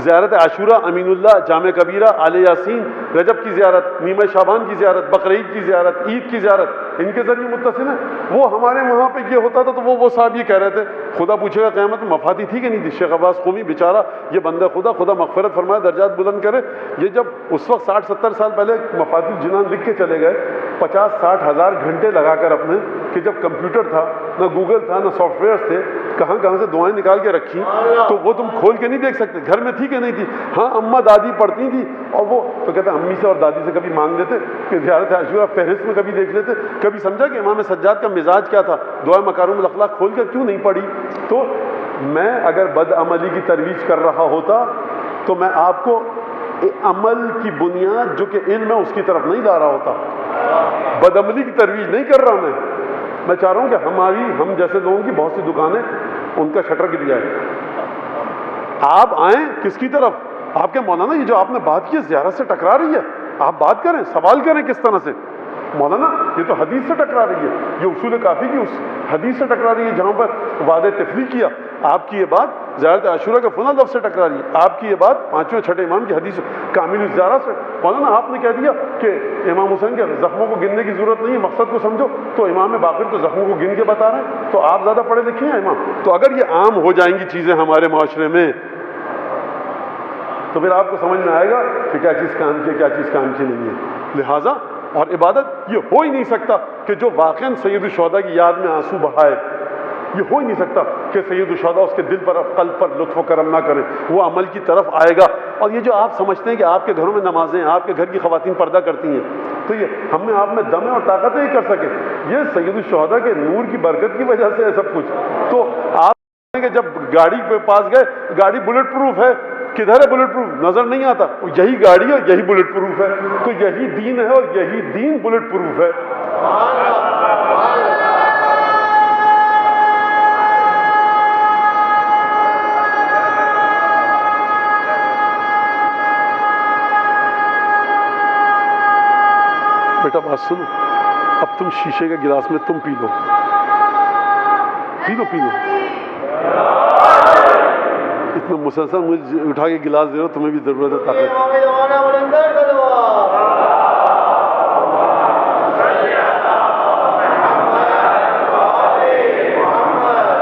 زیارت عاشورہ، امین اللہ، جامع کبیرہ، آل یاسین، رجب کی زیارت، نیمہ شعبان کی زیارت، بقرعید کی زیارت، عید کی زیارت، ان کے ذریعے متصل ہیں۔ وہ ہمارے وہاں پہ یہ ہوتا تھا تو وہ صاحب یہ کہہ رہے تھے خدا پوچھے گا قیامت میں مفادی تھی کہ نہیں تھی۔ شیخ عباس قومی بیچارہ، یہ بندہ خدا مغفرت فرمائے، درجات بلند کرے، یہ جب اس وقت 60-70 سال پہلے مفادی الجنان لکھ کے چلے گئے، 50-60 ہزار گھنٹے لگا کر اپنے، کہ جب کمپیوٹر تھا، نہ گوگل تھا، نہ سافٹ ویئر تھے، کہاں سے دعائیں نکال کے رکھی، تو وہ تم کھول کے نہیں دیکھ سکتے۔ گھر میں تھی کہ نہیں تھی؟ ہاں اماں دادی پڑھتی تھی، اور وہ تو کہتے ہیں امی سے اور دادی سے کبھی مانگ لیتے کہ زیارت عاشورہ فہرست میں کبھی دیکھ لیتے، کبھی سمجھا کہ امام سجاد کا مزاج کیا تھا، دعائے مکارم الاخلاق کھول کر کیوں نہیں پڑھی؟ تو میں اگر بد عملی کی ترویج کر رہا ہوتا تو میں آپ کو عمل کی بنیاد جو کہ علم ہے اس کی طرف نہیں لا رہا ہوتا۔ بد عملی کی ترویج نہیں کر رہا میں چاہ رہا ہوں کہ ہم جیسے لوگوں کی بہت سی دکانیں ان کا شٹر گر جائے۔ آپ آئیں کس کی طرف؟ آپ کے مولانا یہ جو آپ نے بات کی زیارت سے ٹکرا رہی ہے، آپ بات کریں، سوال کریں کس طرح سے۔ مولانا یہ تو حدیث سے ٹکرا رہی ہے، یہ اصول کافی کی اس حدیث سے ٹکرا رہی ہے جہاں پر وعدہ تفریق کیا۔ آپ کی یہ بات زیارت عاشورہ کے فلاں لفظ سے ٹکرا رہی ہے، آپ کی یہ بات 5ویں 6ٹھے امام کی حدیث کامل الزیارہ سے۔ مولانا آپ نے کہہ دیا کہ امام حسین کے زخموں کو گننے کی ضرورت نہیں ہے، مقصد کو سمجھو، تو امام باقر تو زخموں کو گن کے بتا رہے ہیں، تو آپ زیادہ پڑھے لکھے ہیں امام۔ تو اگر یہ عام ہو جائیں گی چیزیں ہمارے معاشرے میں تو پھر آپ کو سمجھ میں آئے گا کہ کیا چیز کام کی ہے، کیا چیز کام کی نہیں ہے۔ لہٰذا اور عبادت یہ ہو ہی نہیں سکتا کہ جو واقعاً سید الشہداء کی یاد میں آنسو بہائے، یہ ہو ہی نہیں سکتا کہ سید الشہداء اس کے دل پر قلب پر لطف و کرم نہ کرے، وہ عمل کی طرف آئے گا۔ اور یہ جو آپ سمجھتے ہیں کہ آپ کے گھروں میں نمازیں، آپ کے گھر کی خواتین پردہ کرتی ہیں، تو یہ ہم میں آپ میں دم اور طاقت ہی کر سکے، یہ سید الشہداء کے نور کی برکت کی وجہ سے ہے سب کچھ۔ تو آپ کہ جب گاڑی کے پاس گئے، گاڑی بلٹ پروف ہے، کدھر ہے بلٹ پروف؟ نظر نہیں آتا. یہی گاڑی ہے، یہی بلٹ پروف ہے. تو یہی دین ہے اور یہی دین بلٹ پروف ہے. بیٹا بات سنو، اب تم شیشے کے گلاس میں تم پی لو، پی لو، پی لو. اتنا مسلسل مجھے اٹھا کے گلاس دے رہا، تمہیں بھی ضرورت ہے طاقت.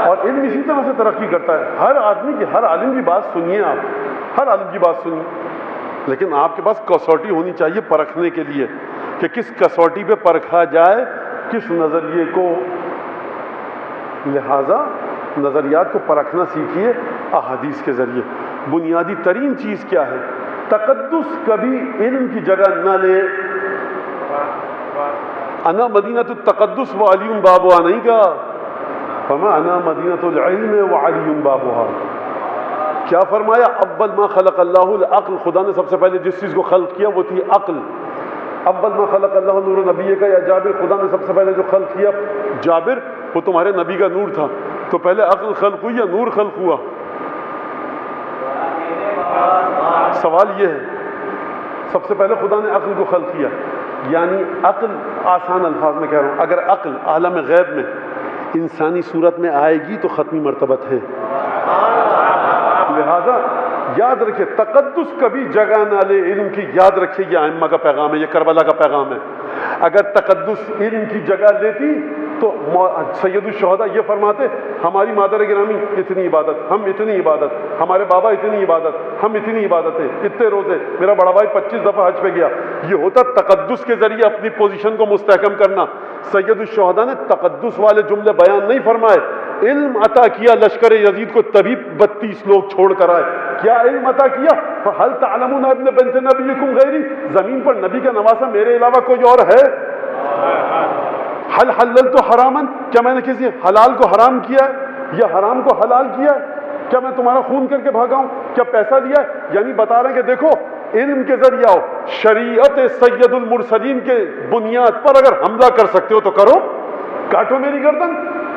اور علم اسی طرح سے ترقی کرتا ہے. ہر آدمی کی، ہر عالم کی بات سنیے آپ، ہر عالم کی بات سنیے، لیکن آپ کے پاس کسوٹی ہونی چاہیے پرکھنے کے لیے کہ کس کسوٹی پہ پرکھا جائے، کس نظریے کو. لہذا نظریات کو پرکھنا سیکھیے احادیث کے ذریعے. بنیادی ترین چیز کیا ہے؟ تقدس کبھی علم کی جگہ نہ لے. انا مدینۃ التقدس وعلی بابها نہیں کہا، فما انا مدینۃ العلم وعلی بابها. کیا فرمایا؟ اول ما خلق اللہ العقل. خدا نے سب سے پہلے جس چیز کو خلق کیا وہ تھی عقل. اول ما خلق اللہ نور نبی کا، یا جابر خدا نے سب سے پہلے جو خلق کیا جابر وہ تمہارے نبی کا نور تھا. تو پہلے عقل خلق ہوئی یا نور خلق ہوا؟ سوال یہ ہے. سب سے پہلے خدا نے عقل کو خلق کیا، یعنی عقل، آسان الفاظ میں کہہ رہا ہوں، اگر عقل عالم غیب میں انسانی صورت میں آئے گی تو ختمی مرتبت ہے. لہذا یاد رکھے تقدس کبھی جگہ نہ لے علم کی. یاد رکھے یہ ائمہ کا پیغام ہے، یہ کربلا کا پیغام ہے. اگر تقدس علم کی جگہ لیتی تو سید الشہداء یہ فرماتے ہماری مادر گرامی اتنی عبادت، ہم اتنی عبادت، ہمارے بابا اتنی عبادت، ہم اتنی عبادتیں، اتنے روزے، میرا بڑا بھائی 25 دفعہ حج پہ گیا. یہ ہوتا تقدس کے ذریعے اپنی پوزیشن کو مستحکم کرنا. سید الشہداء نے تقدس والے جملے بیان نہیں فرمائے. علم عطا کیا لشکر یزید کو، تبھی 32 لوگ چھوڑ کر آئے. کیا علم عطا کیا؟ فَهَلْ تَعْلَمُونَ ابْنَ بِنْتِ نَبِيِّكُمْ غَيْرِي. زمین پر نبی کا نواسا میرے علاوہ کوئی اور ہے؟ حل حللت حراما. کیا میں نے کسی حلال کو حرام کیا ہے یا حرام کو حلال کیا ہے؟ کیا میں تمہارا خون کر کے بھاگا ہوں؟ کیا پیسہ دیا ہے؟ یعنی بتا رہے ہیں کہ دیکھو علم کے ذریعہ ہو، شریعت سید المرسلین کے بنیاد پر اگر حملہ کر سکتے ہو تو کرو، کاٹو میری گردن.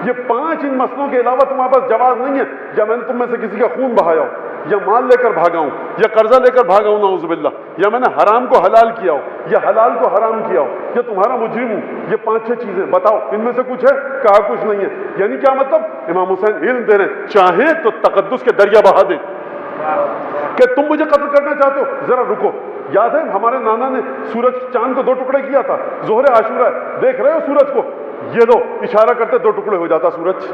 یہ 5 ان مسئلوں کے علاوہ تمہارے پاس جواز نہیں ہے. یا میں نے تم میں سے کسی کا خون بہایا ہو، یا مال لے کر بھاگا ہوں، یا قرضہ لے کر بھاگا ہوں نعوذ باللہ، یا میں نے حرام کو حلال کیا ہو، یا حلال کو حرام کیا ہو، یا تمہارا مجرم ہوں. یہ 5-6 چیزیں بتاؤ، ان میں سے کچھ ہے؟ کہا کچھ نہیں ہے. یعنی کیا مطلب؟ امام حسین علم دے رہے ہیں، چاہیں تو تقدس کے دریا بہا دیں. کہ تم مجھے قتل کرنا چاہتے ہو، ذرا رکو. یاد ہے ہمارے نانا نے سورج چاند کو 2 ٹکڑے کیا تھا. ظہر عاشورہ ہے، دیکھ رہے ہو سورج کو؟ یہ لو اشارہ کرتے 2 ٹکڑے ہو جاتا سورج.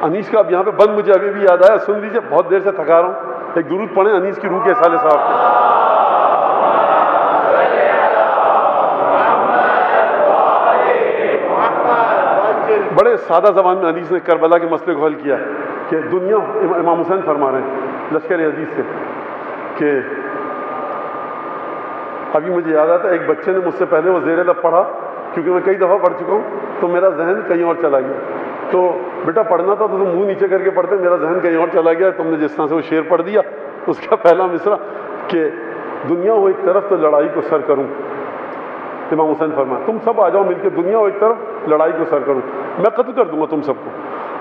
انیس کا اب یہاں پہ بند مجھے ابھی بھی یاد آیا، سن لیجئے، بہت دیر سے تھکا رہا ہوں. ایک درود پڑھیں انیس کی روح کے سالے صاحب کو. بڑے سادہ زبان میں انیس نے کربلا کے مسئلے کو حل کیا کہ دنیا، امام حسین فرما رہے ہیں لشکر عزیز سے کہ ابھی مجھے یاد آتا ہے ایک بچے نے مجھ سے پہلے وہ زیر لب پڑھا، کیونکہ میں کئی دفعہ پڑھ چکا ہوں تو میرا ذہن کہیں اور چلا گیا. تو بیٹا پڑھنا تھا تو تم منہ نیچے کر کے پڑھتے، میرا ذہن کہیں اور چلا گیا. تم نے جس طرح سے وہ شعر پڑھ دیا، اس کا پہلا مصرع کہ دنیا ہو ایک طرف تو لڑائی کو سر کروں. امام حسین فرمایا تم سب آ جاؤ مل کے، دنیا ہو ایک طرف لڑائی کو سر کروں، میں قتل کر دوں گا تم سب کو.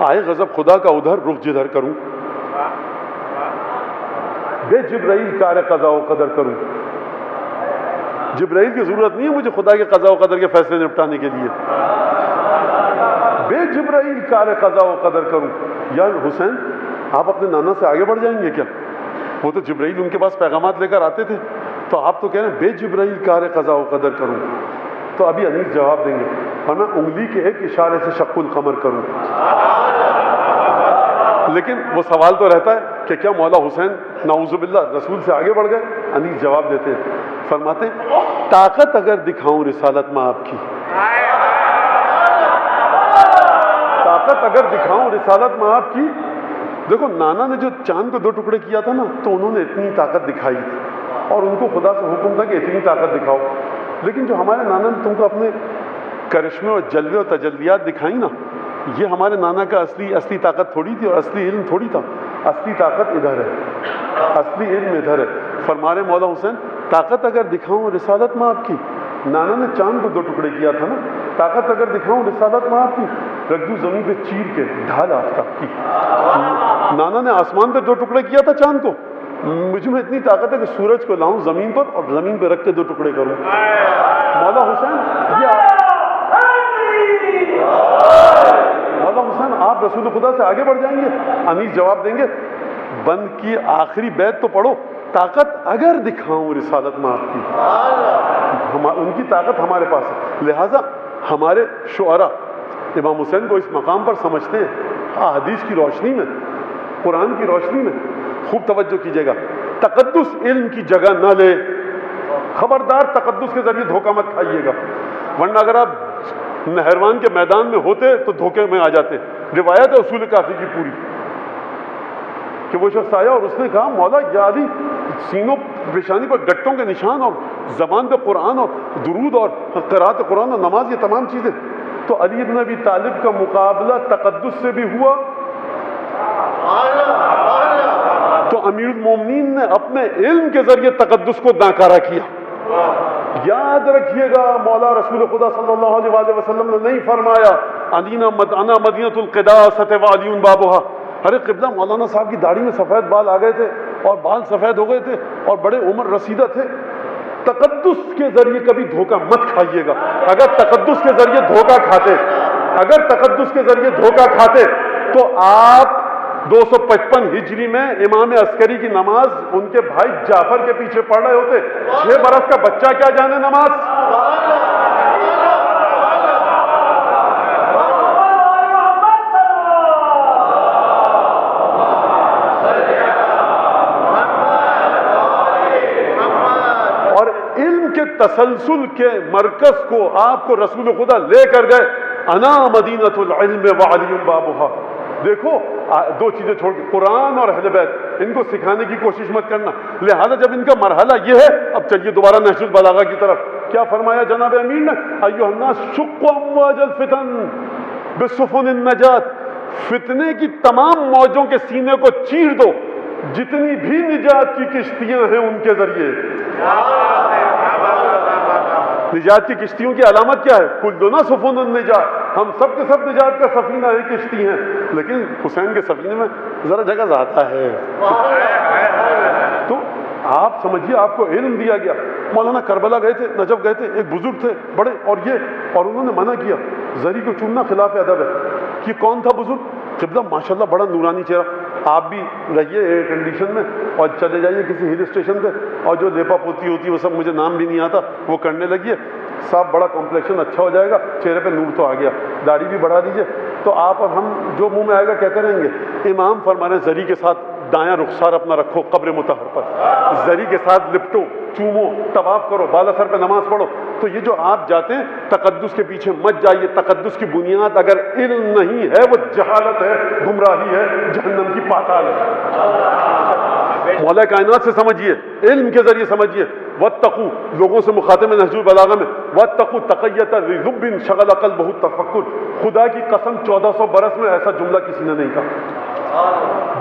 آئے غضب خدا کا ادھر، رخ جدھر کروں، بے جبرائیل کار قضا و قدر کروں. جبرائیل کی ضرورت نہیں ہے مجھے خدا کے قضا و قدر کے فیصلے نپٹانے کے لیے. بے جبرائیل کار قضا و قدر کروں. یا حسین آپ اپنے نانا سے آگے بڑھ جائیں گے کیا؟ وہ تو جبرائیل ان کے پاس پیغامات لے کر آتے تھے، تو آپ تو کہہ رہے ہیں بے جبرائیل کار قضا و قدر کروں. تو ابھی انیس جواب دیں گے، اور میں انگلی کے ایک اشارے سے شق القمر کروں. لیکن وہ سوال تو رہتا ہے کہ کیا مولا حسین نعوذ باللہ رسول سے آگے بڑھ گئے؟ انیس جواب دیتے ہیں، فرماتے ہیں طاقت اگر دکھاؤں رسالت میں آپ کی، طاقت اگر دکھاؤں رسالت میں آپ کی. دیکھو نانا نے جو چاند کو 2 ٹکڑے کیا تھا نا، تو انہوں نے اتنی طاقت دکھائی تھی اور ان کو خدا سے حکم تھا کہ اتنی طاقت دکھاؤ. لیکن جو ہمارے نانا نے تم کو اپنے کرشمے اور جلوے اور تجلیات دکھائی نا، یہ ہمارے نانا کا اصلی طاقت تھوڑی تھی اور اصلی علم تھوڑی تھا. اصلی طاقت ادھر ہے، اصلی علم ادھر ہے۔ فرما رہے مولا حسین طاقت اگر دکھاؤں رسالت میں آپ کی، نانا نے چاند کو 2 ٹکڑے کیا تھا نا، طاقت اگر دکھاؤں رسالت میں آپ کی، رکھ دوں زمین پہ چیر کے ڈھال آفتاب کی۔ نانا نے آسمان پہ 2 ٹکڑے کیا تھا چاند کو، مجھ میں اتنی طاقت ہے کہ سورج کو لاؤں زمین پر اور زمین پہ رکھ کے 2 ٹکڑے کروں۔ مولا حسین آپ رسول خدا سے آگے بڑھ جائیں گے؟ انیس جواب دیں گے بند کی آخری بیت تو پڑھو، طاقت اگر دکھاؤں رسالت میں آپ کی، ان کی طاقت ہمارے پاس ہے۔ لہٰذا ہمارے شعراء امام حسین کو اس مقام پر سمجھتے ہیں، حدیث کی روشنی میں، قرآن کی روشنی میں خوب توجہ کیجیے گا۔ تقدس علم کی جگہ نہ لے، خبردار تقدس کے ذریعے دھوکہ مت کھائیے گا، ورنہ اگر آپ نہروان کے میدان میں ہوتے تو دھوکے میں آ جاتے۔ روایت ہے اصول کافی کی پوری کہ وہ شخص آیا اور اس نے کہا مولا یا علی، سینوں پیشانی پر گٹوں کے نشان اور زبان پہ قرآن اور درود اور قرات قرآن اور نماز، یہ تمام چیزیں۔ تو علی بن ابی طالب کا مقابلہ تقدس سے بھی ہوا، تو امیر المومنین نے اپنے علم کے ذریعے تقدس کو ناکارہ کیا۔ یاد رکھیے گا مولا رسول خدا صلی اللہ علیہ وسلم نے نہیں فرمایا انا مدینۃ القداسۃ وعلی بابھا۔ ارے قبلہ مولانا صاحب کی داڑھی میں سفید بال آ گئے تھے اور بال سفید ہو گئے تھے اور بڑے عمر رسیدہ تھے۔ تقدس کے ذریعے کبھی دھوکہ مت کھائیے گا۔ اگر تقدس کے ذریعے دھوکہ کھاتے، اگر تقدس کے ذریعے دھوکہ کھاتے تو آپ 255 ہجری میں امام عسکری کی نماز ان کے بھائی جعفر کے پیچھے پڑھ رہے ہوتے۔ 6 برس کا بچہ کیا جانے نماز۔ اور علم کے تسلسل کے مرکز کو آپ کو رسول خدا لے کر گئے، انا مدینۃ العلم وعلی بابھا۔ دیکھو 2 چیزیں چھوڑ کے قرآن اور اہل بیت، ان کو سکھانے کی کوشش مت کرنا۔ لہذا جب ان کا مرحلہ یہ ہے، اب چلیے دوبارہ نہج البلاغہ کی طرف۔ کیا فرمایا جناب امیر نے؟ ایھا الناس شقوا امواج الفتن بسفن النجات، فتنے کی تمام موجوں کے سینے کو چیر دو، جتنی بھی نجات کی کشتیاں ہیں ان کے ذریعے۔ نجات کی کشتیوں کی علامت کیا ہے؟ کلنا سفن النجات، ہم سب کے سب نجات کا سفینہ ہے، کشتی ہیں، لیکن حسین کے سفینے میں ذرا جگہ زیادہ ہے۔ تو آپ سمجھیے آپ کو علم دیا گیا۔ مولانا کربلا گئے تھے، نجف گئے تھے، ایک بزرگ تھے بڑے، اور انہوں نے منع کیا، زری کو چومنا خلاف ادب ہے۔ کہ کون تھا بزرگ؟ قبلہ ماشاءاللہ بڑا نورانی چہرہ، آپ بھی رہیے ایئر کنڈیشن میں اور چلے جائیے کسی ہل اسٹیشن پہ، اور جو لیپا پوتی ہوتی ہے وہ سب مجھے نام بھی نہیں آتا وہ کرنے لگیے، صاحب بڑا کمپلیکشن اچھا ہو جائے گا، چہرے پہ نور تو آ گیا، داڑھی بھی بڑھا دیجیے، تو آپ اور ہم جو منہ میں آئے گا کہتے رہیں گے۔ امام فرمانے زری کے ساتھ دایاں رخسار اپنا رکھو قبر مطہر پر، زری کے ساتھ لپٹو، چومو، طواف کرو، بالا سر پہ نماز پڑھو۔ تو یہ جو آپ جاتے ہیں تقدس کے پیچھے مت جائیے۔ تقدس کی بنیاد اگر علم نہیں ہے وہ جہالت ہے، گمراہی ہے، جہنم کی پاتال ہے۔ مولا کائنات سے سمجھیے، علم کے ذریعے سمجھیے۔ واتقوا، لوگوں سے مخاطب میں نہج البلاغہ میں، واتقوا تقیۃ لب شغل قلبہ التفکر، خدا کی قسم 1400 برس میں ایسا جملہ کسی نے نہیں کہا،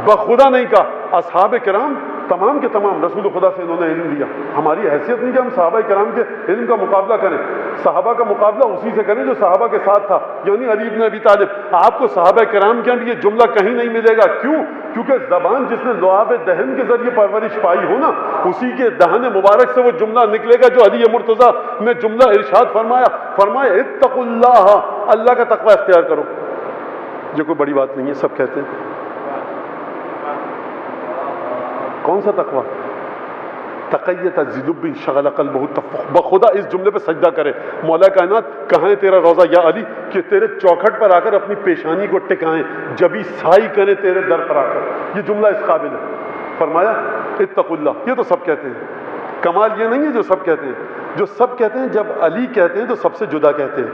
بخدا نہیں کہا۔ اصحاب کرام تمام کے تمام رسول خدا سے انہوں نے علم لیا۔ ہماری حیثیت نہیں کہ ہم صحابہ کرام کے علم کا مقابلہ کریں، صحابہ کا مقابلہ اسی سے کریں جو صحابہ کے ساتھ تھا، یعنی علی بن ابی طالب۔ آپ کو صحابہ کرام کے بھی یہ جملہ کہیں نہیں ملے گا۔ کیوں؟ کیونکہ زبان جس نے لعاب دہن کے ذریعے پرورش پائی ہو نا، اسی کے دہن مبارک سے وہ جملہ نکلے گا جو علی مرتضیٰ نے جملہ ارشاد فرمایا اتقوا اللہ، اللہ کا تقوی اختیار کرو۔ جو کوئی بڑی بات نہیں ہے، سب کہتے ہیں۔ کون سا تقوی؟ تقیۃ ذلب شغل قلبہ التفکر، بخدا اس جملے پہ سجدہ کرے۔ مولا کائنات کہاں ہے تیرا روضہ یا علی، کہ تیرے چوکھٹ پر آ کر اپنی پیشانی کو ٹکائیں، جبھی سائی کرے تیرے در پر آ کر۔ یہ جملہ اس قابل ہے۔ فرمایا اتقوا اللہ، یہ تو سب کہتے ہیں۔ کمال یہ نہیں ہے جو سب کہتے ہیں، جو سب کہتے ہیں جب علی کہتے ہیں تو سب سے جدا کہتے ہیں۔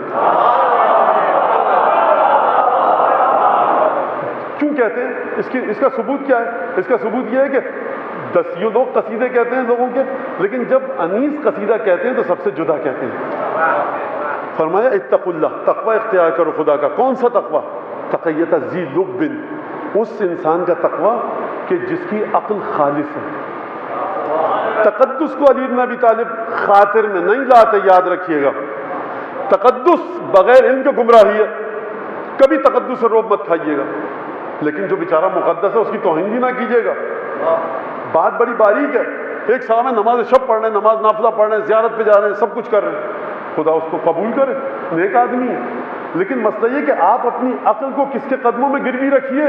کیوں کہتے ہیں؟ اس کا ثبوت کیا ہے؟ اس کا ثبوت یہ ہے کہ 10 لوگ قصیدے کہتے ہیں لوگوں کے، لیکن جب انیس قصیدہ کہتے ہیں تو سب سے جدا کہتے ہیں۔ فرمایا اتقوا اللہ، تقوی اختیار کرو خدا کا۔ کون سا تقوی؟ تقیۃ ذی لب، اس انسان کا تقوی کہ جس کی عقل خالص ہے. تقدس کو علی بن ابی طالب خاطر میں نہیں لاتے، یاد رکھیے گا. تقدس بغیر علم کے گمراہی ہے، کبھی تقدس سے روب مت کھائیے گا. لیکن جو بیچارہ مقدس ہے اس کی توہین بھی نہ کیجیے گا. بات بڑی باریک ہے. ایک صاحب ہے نماز شب پڑھ رہے ہیں، نماز نافلہ پڑھ رہے ہیں، زیارت پہ جا رہے ہیں، سب کچھ کر رہے ہیں، خدا اس کو قبول کرے، نیک آدمی ہے. لیکن مسئلہ یہ کہ آپ اپنی عقل کو کس کے قدموں میں گروی رکھیے،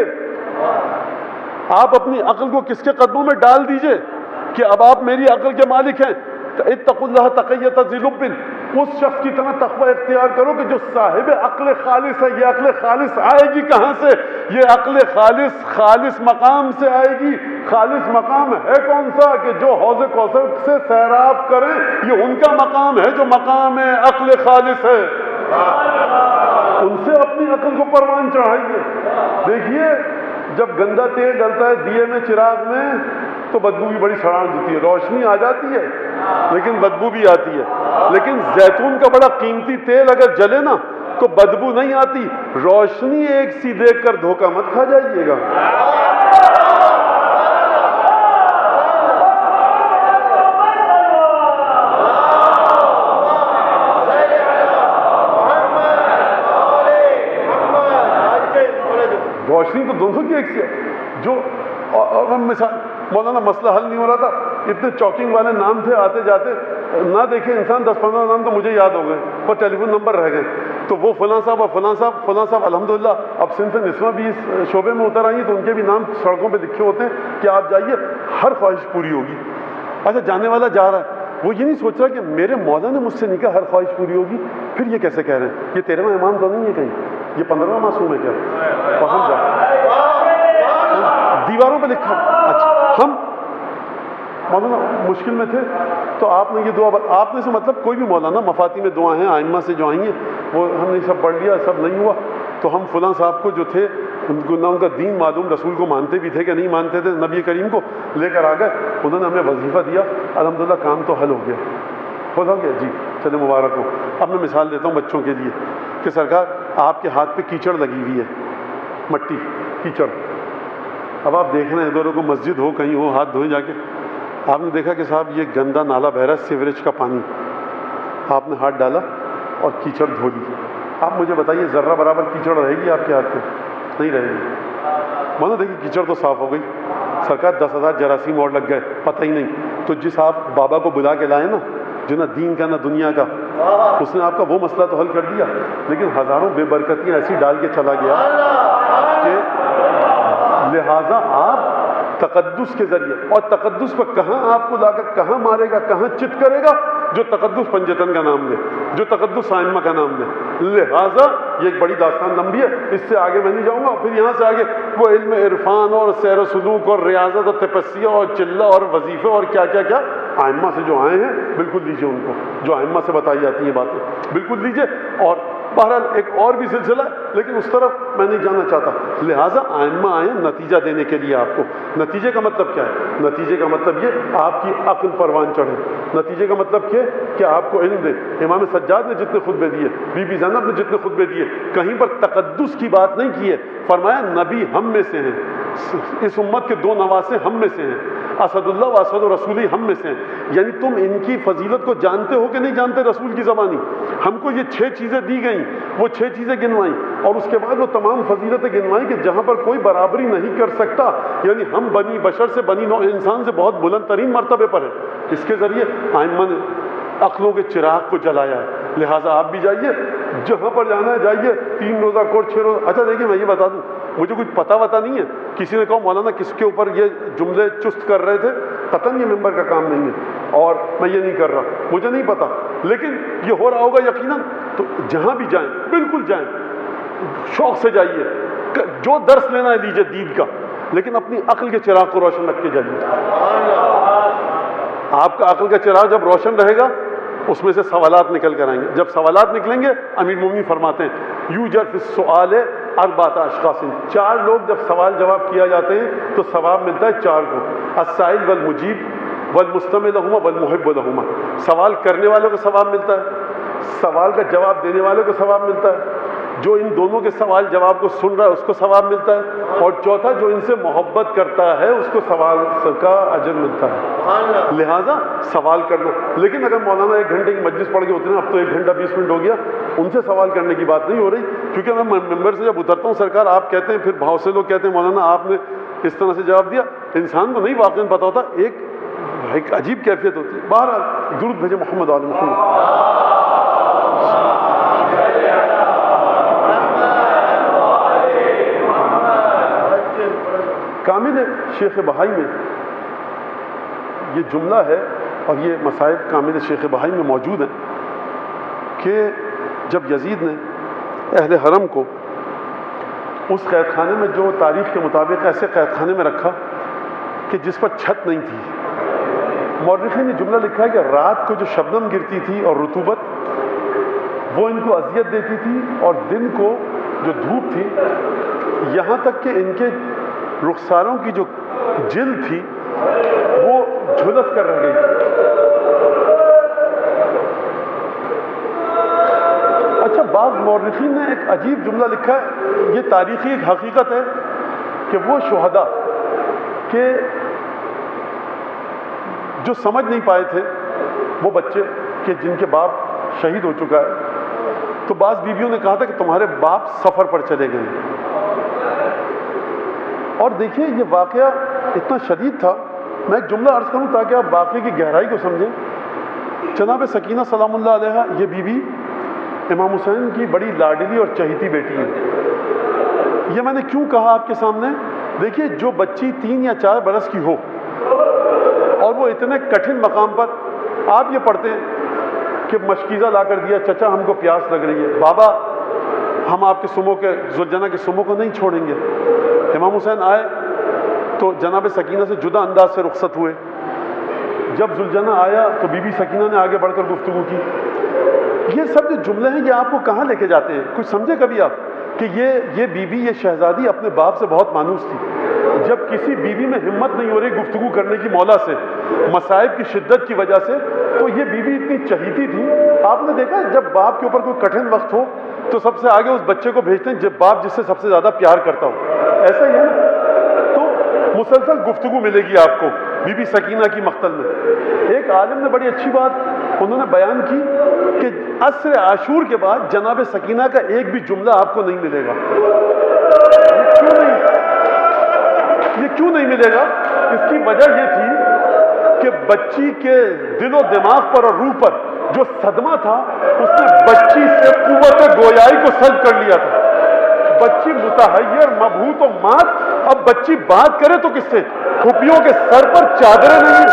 آپ اپنی عقل کو کس کے قدموں میں ڈال دیجئے کہ اب آپ میری عقل کے مالک ہیں. اتقوا اللہ تقیۃ ذی لب، اس شخص کی طرح تقوی اختیار کرو کہ جو صاحب عقل خالص ہے. یہ عقل خالص آئے گی کہاں سے؟ یہ عقل خالص مقام سے آئے گی. خالص مقام ہے کون سا؟ کہ جو حوض کوثر سے سیراب کریں، یہ ان کا مقام ہے جو مقام عقل خالص ہے. ان سے اپنی عقل کو پروان چڑھائیے. دیکھیے جب گندا تیل ڈلتا ہے دیے میں، چراغ میں، تو بدبو بھی بڑی سڑان دیتی ہے. روشنی آ جاتی ہے لیکن بدبو بھی آتی ہے. لیکن زیتون کا بڑا قیمتی تیل اگر جلے نا تو بدبو نہیں آتی. روشنی ایک سی دیکھ کر دھوکہ مت کھا جائیے گا. روشنی تو دونوں کی ایک سی ہے. جو مثال مولانا مسئلہ حل نہیں ہو رہا تھا، اتنے چوکنگ والے نام تھے، آتے جاتے نہ دیکھے انسان 10-15 نام تو مجھے یاد ہو گئے اور ٹیلی فون نمبر رہ گئے. تو وہ فلاں صاحب اور فلاں صاحب فلاں صاحب الحمدللہ اب صنف نسواں بھی اس شعبے میں اتر آئی ہیں، تو ان کے بھی نام سڑکوں پہ لکھے ہوتے ہیں کہ آپ جائیے ہر خواہش پوری ہوگی. اچھا جانے والا جا رہا ہے، وہ یہ نہیں سوچ رہا کہ میرے مولا نے مجھ سے نہیں کہا ہر خواہش پوری ہوگی، پھر یہ کیسے کہہ رہے ہیں؟ یہ 13واں امام تو نہیں ہے کہیں، یہ 15واں معصوم ہے کیا؟ پہنچ جا دیواروں پہ لکھا. اچھا ہم مولانا مشکل میں تھے تو آپ نے یہ دعا، آپ نے سے مطلب کوئی بھی مولانا مفاتی میں دعا ہیں آئمہ سے جو آئی ہیں وہ ہم نے سب پڑھ لیا، سب نہیں ہوا تو ہم فلاں صاحب کو جو تھے ان کو نہ ان کا دین معلوم، رسول کو مانتے بھی تھے کہ نہیں مانتے تھے، نبی کریم کو لے کر آ گئے. انہوں نے ہمیں وظیفہ دیا، الحمدللہ کام تو حل ہو گیا. ہو گیا جی، چلے مبارک ہو. اب میں مثال دیتا ہوں بچوں کے لیے کہ سرکار آپ کے ہاتھ پہ کیچڑ لگی ہوئی ہے، مٹی کیچڑ. اب آپ دیکھ رہے ہیں ادھر کو مسجد ہو کہیں ہو، ہاتھ دھوئے جا کے. آپ نے دیکھا کہ صاحب یہ گندا نالا بہ رہا ہے، سیوریج کا پانی، آپ نے ہاتھ ڈالا اور کیچڑ دھو لی. آپ مجھے بتائیے ذرہ برابر کیچڑ رہے گی آپ کے ہاتھ پہ؟ نہیں رہے گی. مانو دیکھیے کیچڑ تو صاف ہو گئی. سرکار 10,000 جراثیم اور لگ گئے، پتہ ہی نہیں. تو جس آپ بابا کو بلا کے لائے نا، جو نہ دین کا نہ دنیا کا، اس نے آپ کا وہ مسئلہ تو حل کر دیا، لیکن ہزاروں بے برکتیاں ایسی ڈال کے چلا گیا کہ لہٰذا آپ تقدس کے ذریعے، اور تقدس پر کہاں آپ کو لا کر کہاں مارے گا، کہاں چت کرے گا؟ جو تقدس پنجتن کا نام لے، جو تقدس ائمہ کا نام لے. لہٰذا یہ ایک بڑی داستان لمبی ہے، اس سے آگے میں نہیں جاؤں گا. پھر یہاں سے آگے وہ علم عرفان اور سیر و سلوک اور ریاضت اور تپسیہ اور چلہ اور وظیفے اور کیا کیا کیا ائمہ سے جو آئے ہیں بالکل لیجیے ان کو، جو ائمہ سے بتائی جاتی ہیں باتیں بالکل لیجیے. اور بہرحال ایک اور بھی سلسلہ ہے لیکن اس طرف میں نہیں جانا چاہتا. لہٰذا ائمہ آئے نتیجہ دینے کے لیے آپ کو. نتیجے کا مطلب کیا ہے؟ نتیجے کا مطلب یہ آپ کی عقل پروان چڑھے. نتیجے کا مطلب کیا کہ آپ کو علم دے. امام سجاد نے جتنے خطبے دیے، بی بی زینب نے جتنے خطبے دیے، کہیں پر تقدس کی بات نہیں کی ہے. فرمایا نبی ہم میں سے ہیں، اس امت کے 2 نواسے ہم میں سے ہیں، اسد اللہ و اسد رسولی ہم میں سے ہیں. یعنی تم ان کی فضیلت کو جانتے ہو کہ نہیں جانتے؟ رسول کی زبانی ہم کو یہ 6 چیزیں دی گئیں، وہ 6 چیزیں گنوائیں اور اس کے بعد وہ تمام فضیلتیں گنوائیں کہ جہاں پر کوئی برابری نہیں کر سکتا. یعنی ہم بنی بشر سے، بنی نوع انسان سے بہت بلند ترین مرتبے پر ہیں. اس کے ذریعے ائمہ نے عقلوں کے چراغ کو جلایا ہے. لہٰذا آپ بھی جائیے، جہاں پر جانا ہے جائیے. 3 روزہ کوٹ 6 روزہ. اچھا دیکھیے میں یہ بتا دوں، مجھے کچھ پتہ نہیں ہے. کسی نے کہا مولانا کس کے اوپر یہ جملے چست کر رہے تھے، قطعاً یہ ممبر کا کام نہیں ہے اور میں یہ نہیں کر رہا، مجھے نہیں پتا، لیکن یہ ہو رہا ہوگا یقیناً. تو جہاں بھی جائیں بالکل جائیں، شوق سے جائیے، جو درس لینا ہے لیجیے دین کا، لیکن اپنی عقل کے چراغ کو روشن رکھ کے جائیے. آپ کا عقل کا چراغ جب روشن رہے گا اس میں سے سوالات نکل کر آئیں گے. جب سوالات نکلیں گے امیر مومنین فرماتے ہیں یوجر فی السؤال 4 اشخاص، 4 لوگ جب سوال جواب کیا جاتے ہیں تو ثواب ملتا ہے 4 کو، السائل والمجیب والمستمع لہما والمحب لہما. سوال کرنے والوں کو ثواب ملتا ہے، سوال کا جواب دینے والوں کو ثواب ملتا ہے. جو ان دونوں کے سوال جواب کو سن رہا ہے اس کو ثواب ملتا ہے، اور چوتھا جو ان سے محبت کرتا ہے اس کو سوال کا اجر ملتا ہے۔ لہٰذا سوال کرنا، لیکن اگر مولانا 1 گھنٹے کی مجلس پڑھ کے اتنے، اب تو 1 گھنٹہ 20 منٹ ہو گیا، ان سے سوال کرنے کی بات نہیں ہو رہی، کیونکہ میں ممبر سے جب اترتا ہوں سرکار آپ کہتے ہیں، پھر بہت سے لوگ کہتے ہیں مولانا آپ نے اس طرح سے جواب دیا، انسان کو نہیں واقعی پتہ ہوتا، ایک عجیب کیفیت ہوتی ہے۔ بہرحال درود بھیجے محمد آل محمد۔ کامل شیخ بہائی میں یہ جملہ ہے، اور یہ مصائب کامل شیخ بہائی میں موجود ہیں، کہ جب یزید نے اہل حرم کو اس قید خانے میں، جو تاریخ کے مطابق ایسے قید خانے میں رکھا کہ جس پر چھت نہیں تھی، مورخین نے جملہ لکھا ہے کہ رات کو جو شبنم گرتی تھی اور رطوبت وہ ان کو اذیت دیتی تھی، اور دن کو جو دھوپ تھی، یہاں تک کہ ان کے رخساروں کی جو جلد تھی وہ جھلس کر رہ گئی تھی۔ اچھا، بعض مورخین نے ایک عجیب جملہ لکھا ہے، یہ تاریخی ایک حقیقت ہے کہ وہ شہداء کہ جو سمجھ نہیں پائے تھے، وہ بچے کہ جن کے باپ شہید ہو چکا ہے، تو بعض بیویوں نے کہا تھا کہ تمہارے باپ سفر پر چلے گئے، اور دیکھیے یہ واقعہ اتنا شدید تھا۔ میں ایک جملہ عرض کروں تاکہ آپ واقعے کی گہرائی کو سمجھیں۔ جناب سکینہ سلام اللہ علیہ، یہ بیوی امام حسین کی بڑی لاڈلی اور چہیتی بیٹی ہے۔ یہ میں نے کیوں کہا آپ کے سامنے؟ دیکھیے، جو بچی 3 یا 4 برس کی ہو اور وہ اتنے کٹھن مقام پر، آپ یہ پڑھتے ہیں کہ مشکیزہ لا کر دیا، چچا ہم کو پیاس لگ رہی ہے، بابا ہم آپ کے سمو کے ذوالجنہ کے سمو کو نہیں چھوڑیں گے۔ امام حسین آئے تو جناب سکینہ سے جدا انداز سے رخصت ہوئے۔ جب ذوالجنہ آیا تو بی بی سکینہ نے آگے بڑھ کر گفتگو کی۔ یہ سب جو جملے ہیں یہ آپ کو کہاں لے کے جاتے ہیں؟ کچھ سمجھے کبھی آپ کہ یہ بی بی، یہ شہزادی اپنے باپ سے بہت مانوس تھی۔ جب کسی بیوی میں ہمت نہیں ہو رہی گفتگو کرنے کی مولا سے، مصائب کی شدت کی وجہ سے، تو یہ بیوی اتنی چہیتی تھی۔ آپ نے دیکھا جب باپ کے اوپر کوئی کٹھن وقت ہو تو سب سے آگے اس بچے کو بھیجتے ہیں جب باپ جس سے سب سے زیادہ پیار کرتا ہو، ایسا ہی ہے نا؟ تو مسلسل گفتگو ملے گی آپ کو بی بی سکینہ کی مقتل میں۔ ایک عالم نے بڑی اچھی بات انہوں نے بیان کی کہ عصر عاشور کے بعد جناب سکینہ کا ایک بھی جملہ آپ کو نہیں ملے گا۔ یہ کیوں نہیں ملے گا؟ اس کی وجہ یہ تھی کہ بچی کے دل و دماغ پر اور روح پر جو صدمہ تھا، اس نے بچی سے قوت گویائی کو سلب کر لیا تھا۔ بچی متحیر، مبہوت و مات، اب بچی بات کرے تو کس سے؟ پھوپھیوں کے سر پر چادریں نہیں،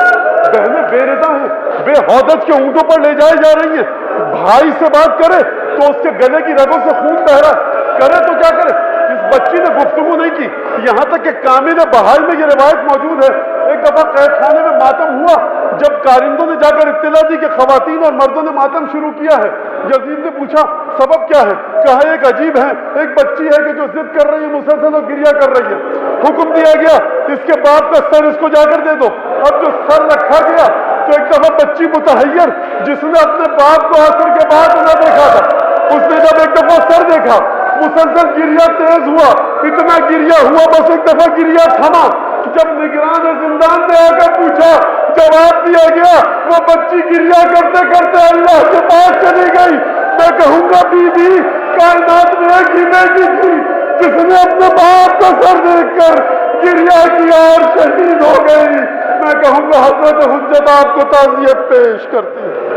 بہنیں بے ردا ہیں، بے حودت کے اونٹوں پر لے جائی جا رہی ہیں۔ بھائی سے بات کرے تو اس کے گلے کی رگوں سے خون بہ رہا، کرے تو کیا کرے؟ اس بچی نے گفتگو نہیں کی۔ یہاں تک کہ کامل بہائی میں یہ روایت موجود ہے، ایک دفعہ قید خانے میں ماتم ہوا، جب کارندوں نے جا کر اطلاع دی کہ خواتین اور مردوں نے ماتم شروع کیا ہے، یزید نے پوچھا سبب کیا ہے؟ کہا ایک عجیب ہے، ایک بچی ہے کہ جو ضد کر رہی ہے، مسلسل اور گریہ کر رہی ہے۔ حکم دیا گیا اس کے باپ کا سر اس کو جا کر دے دو۔ اب جو سر رکھا گیا تو ایک دفعہ بچی متحیر، جس نے اپنے باپ کو عصر کے بعد نہ دیکھا تھا، اس نے جب ایک دفعہ سر دیکھا، مسلسل گریہ تیز ہوا، اتنا گریہ ہوا بس ایک دفعہ گریہ تھما۔ جب نگران زندان نے آ کر پوچھا، جواب دیا گیا، وہ بچی گریہ کرتے کرتے اللہ کے پاس چلی گئی۔ میں کہوں گا بی بی کائنات میں ایک ہی بیٹی تھی جس نے اپنے باپ کا سر دیکھ کر گریہ کیا اور شہید ہو گئی۔ میں کہوں گا حضرت حجت آپ کو تعزیت پیش کرتی ہے۔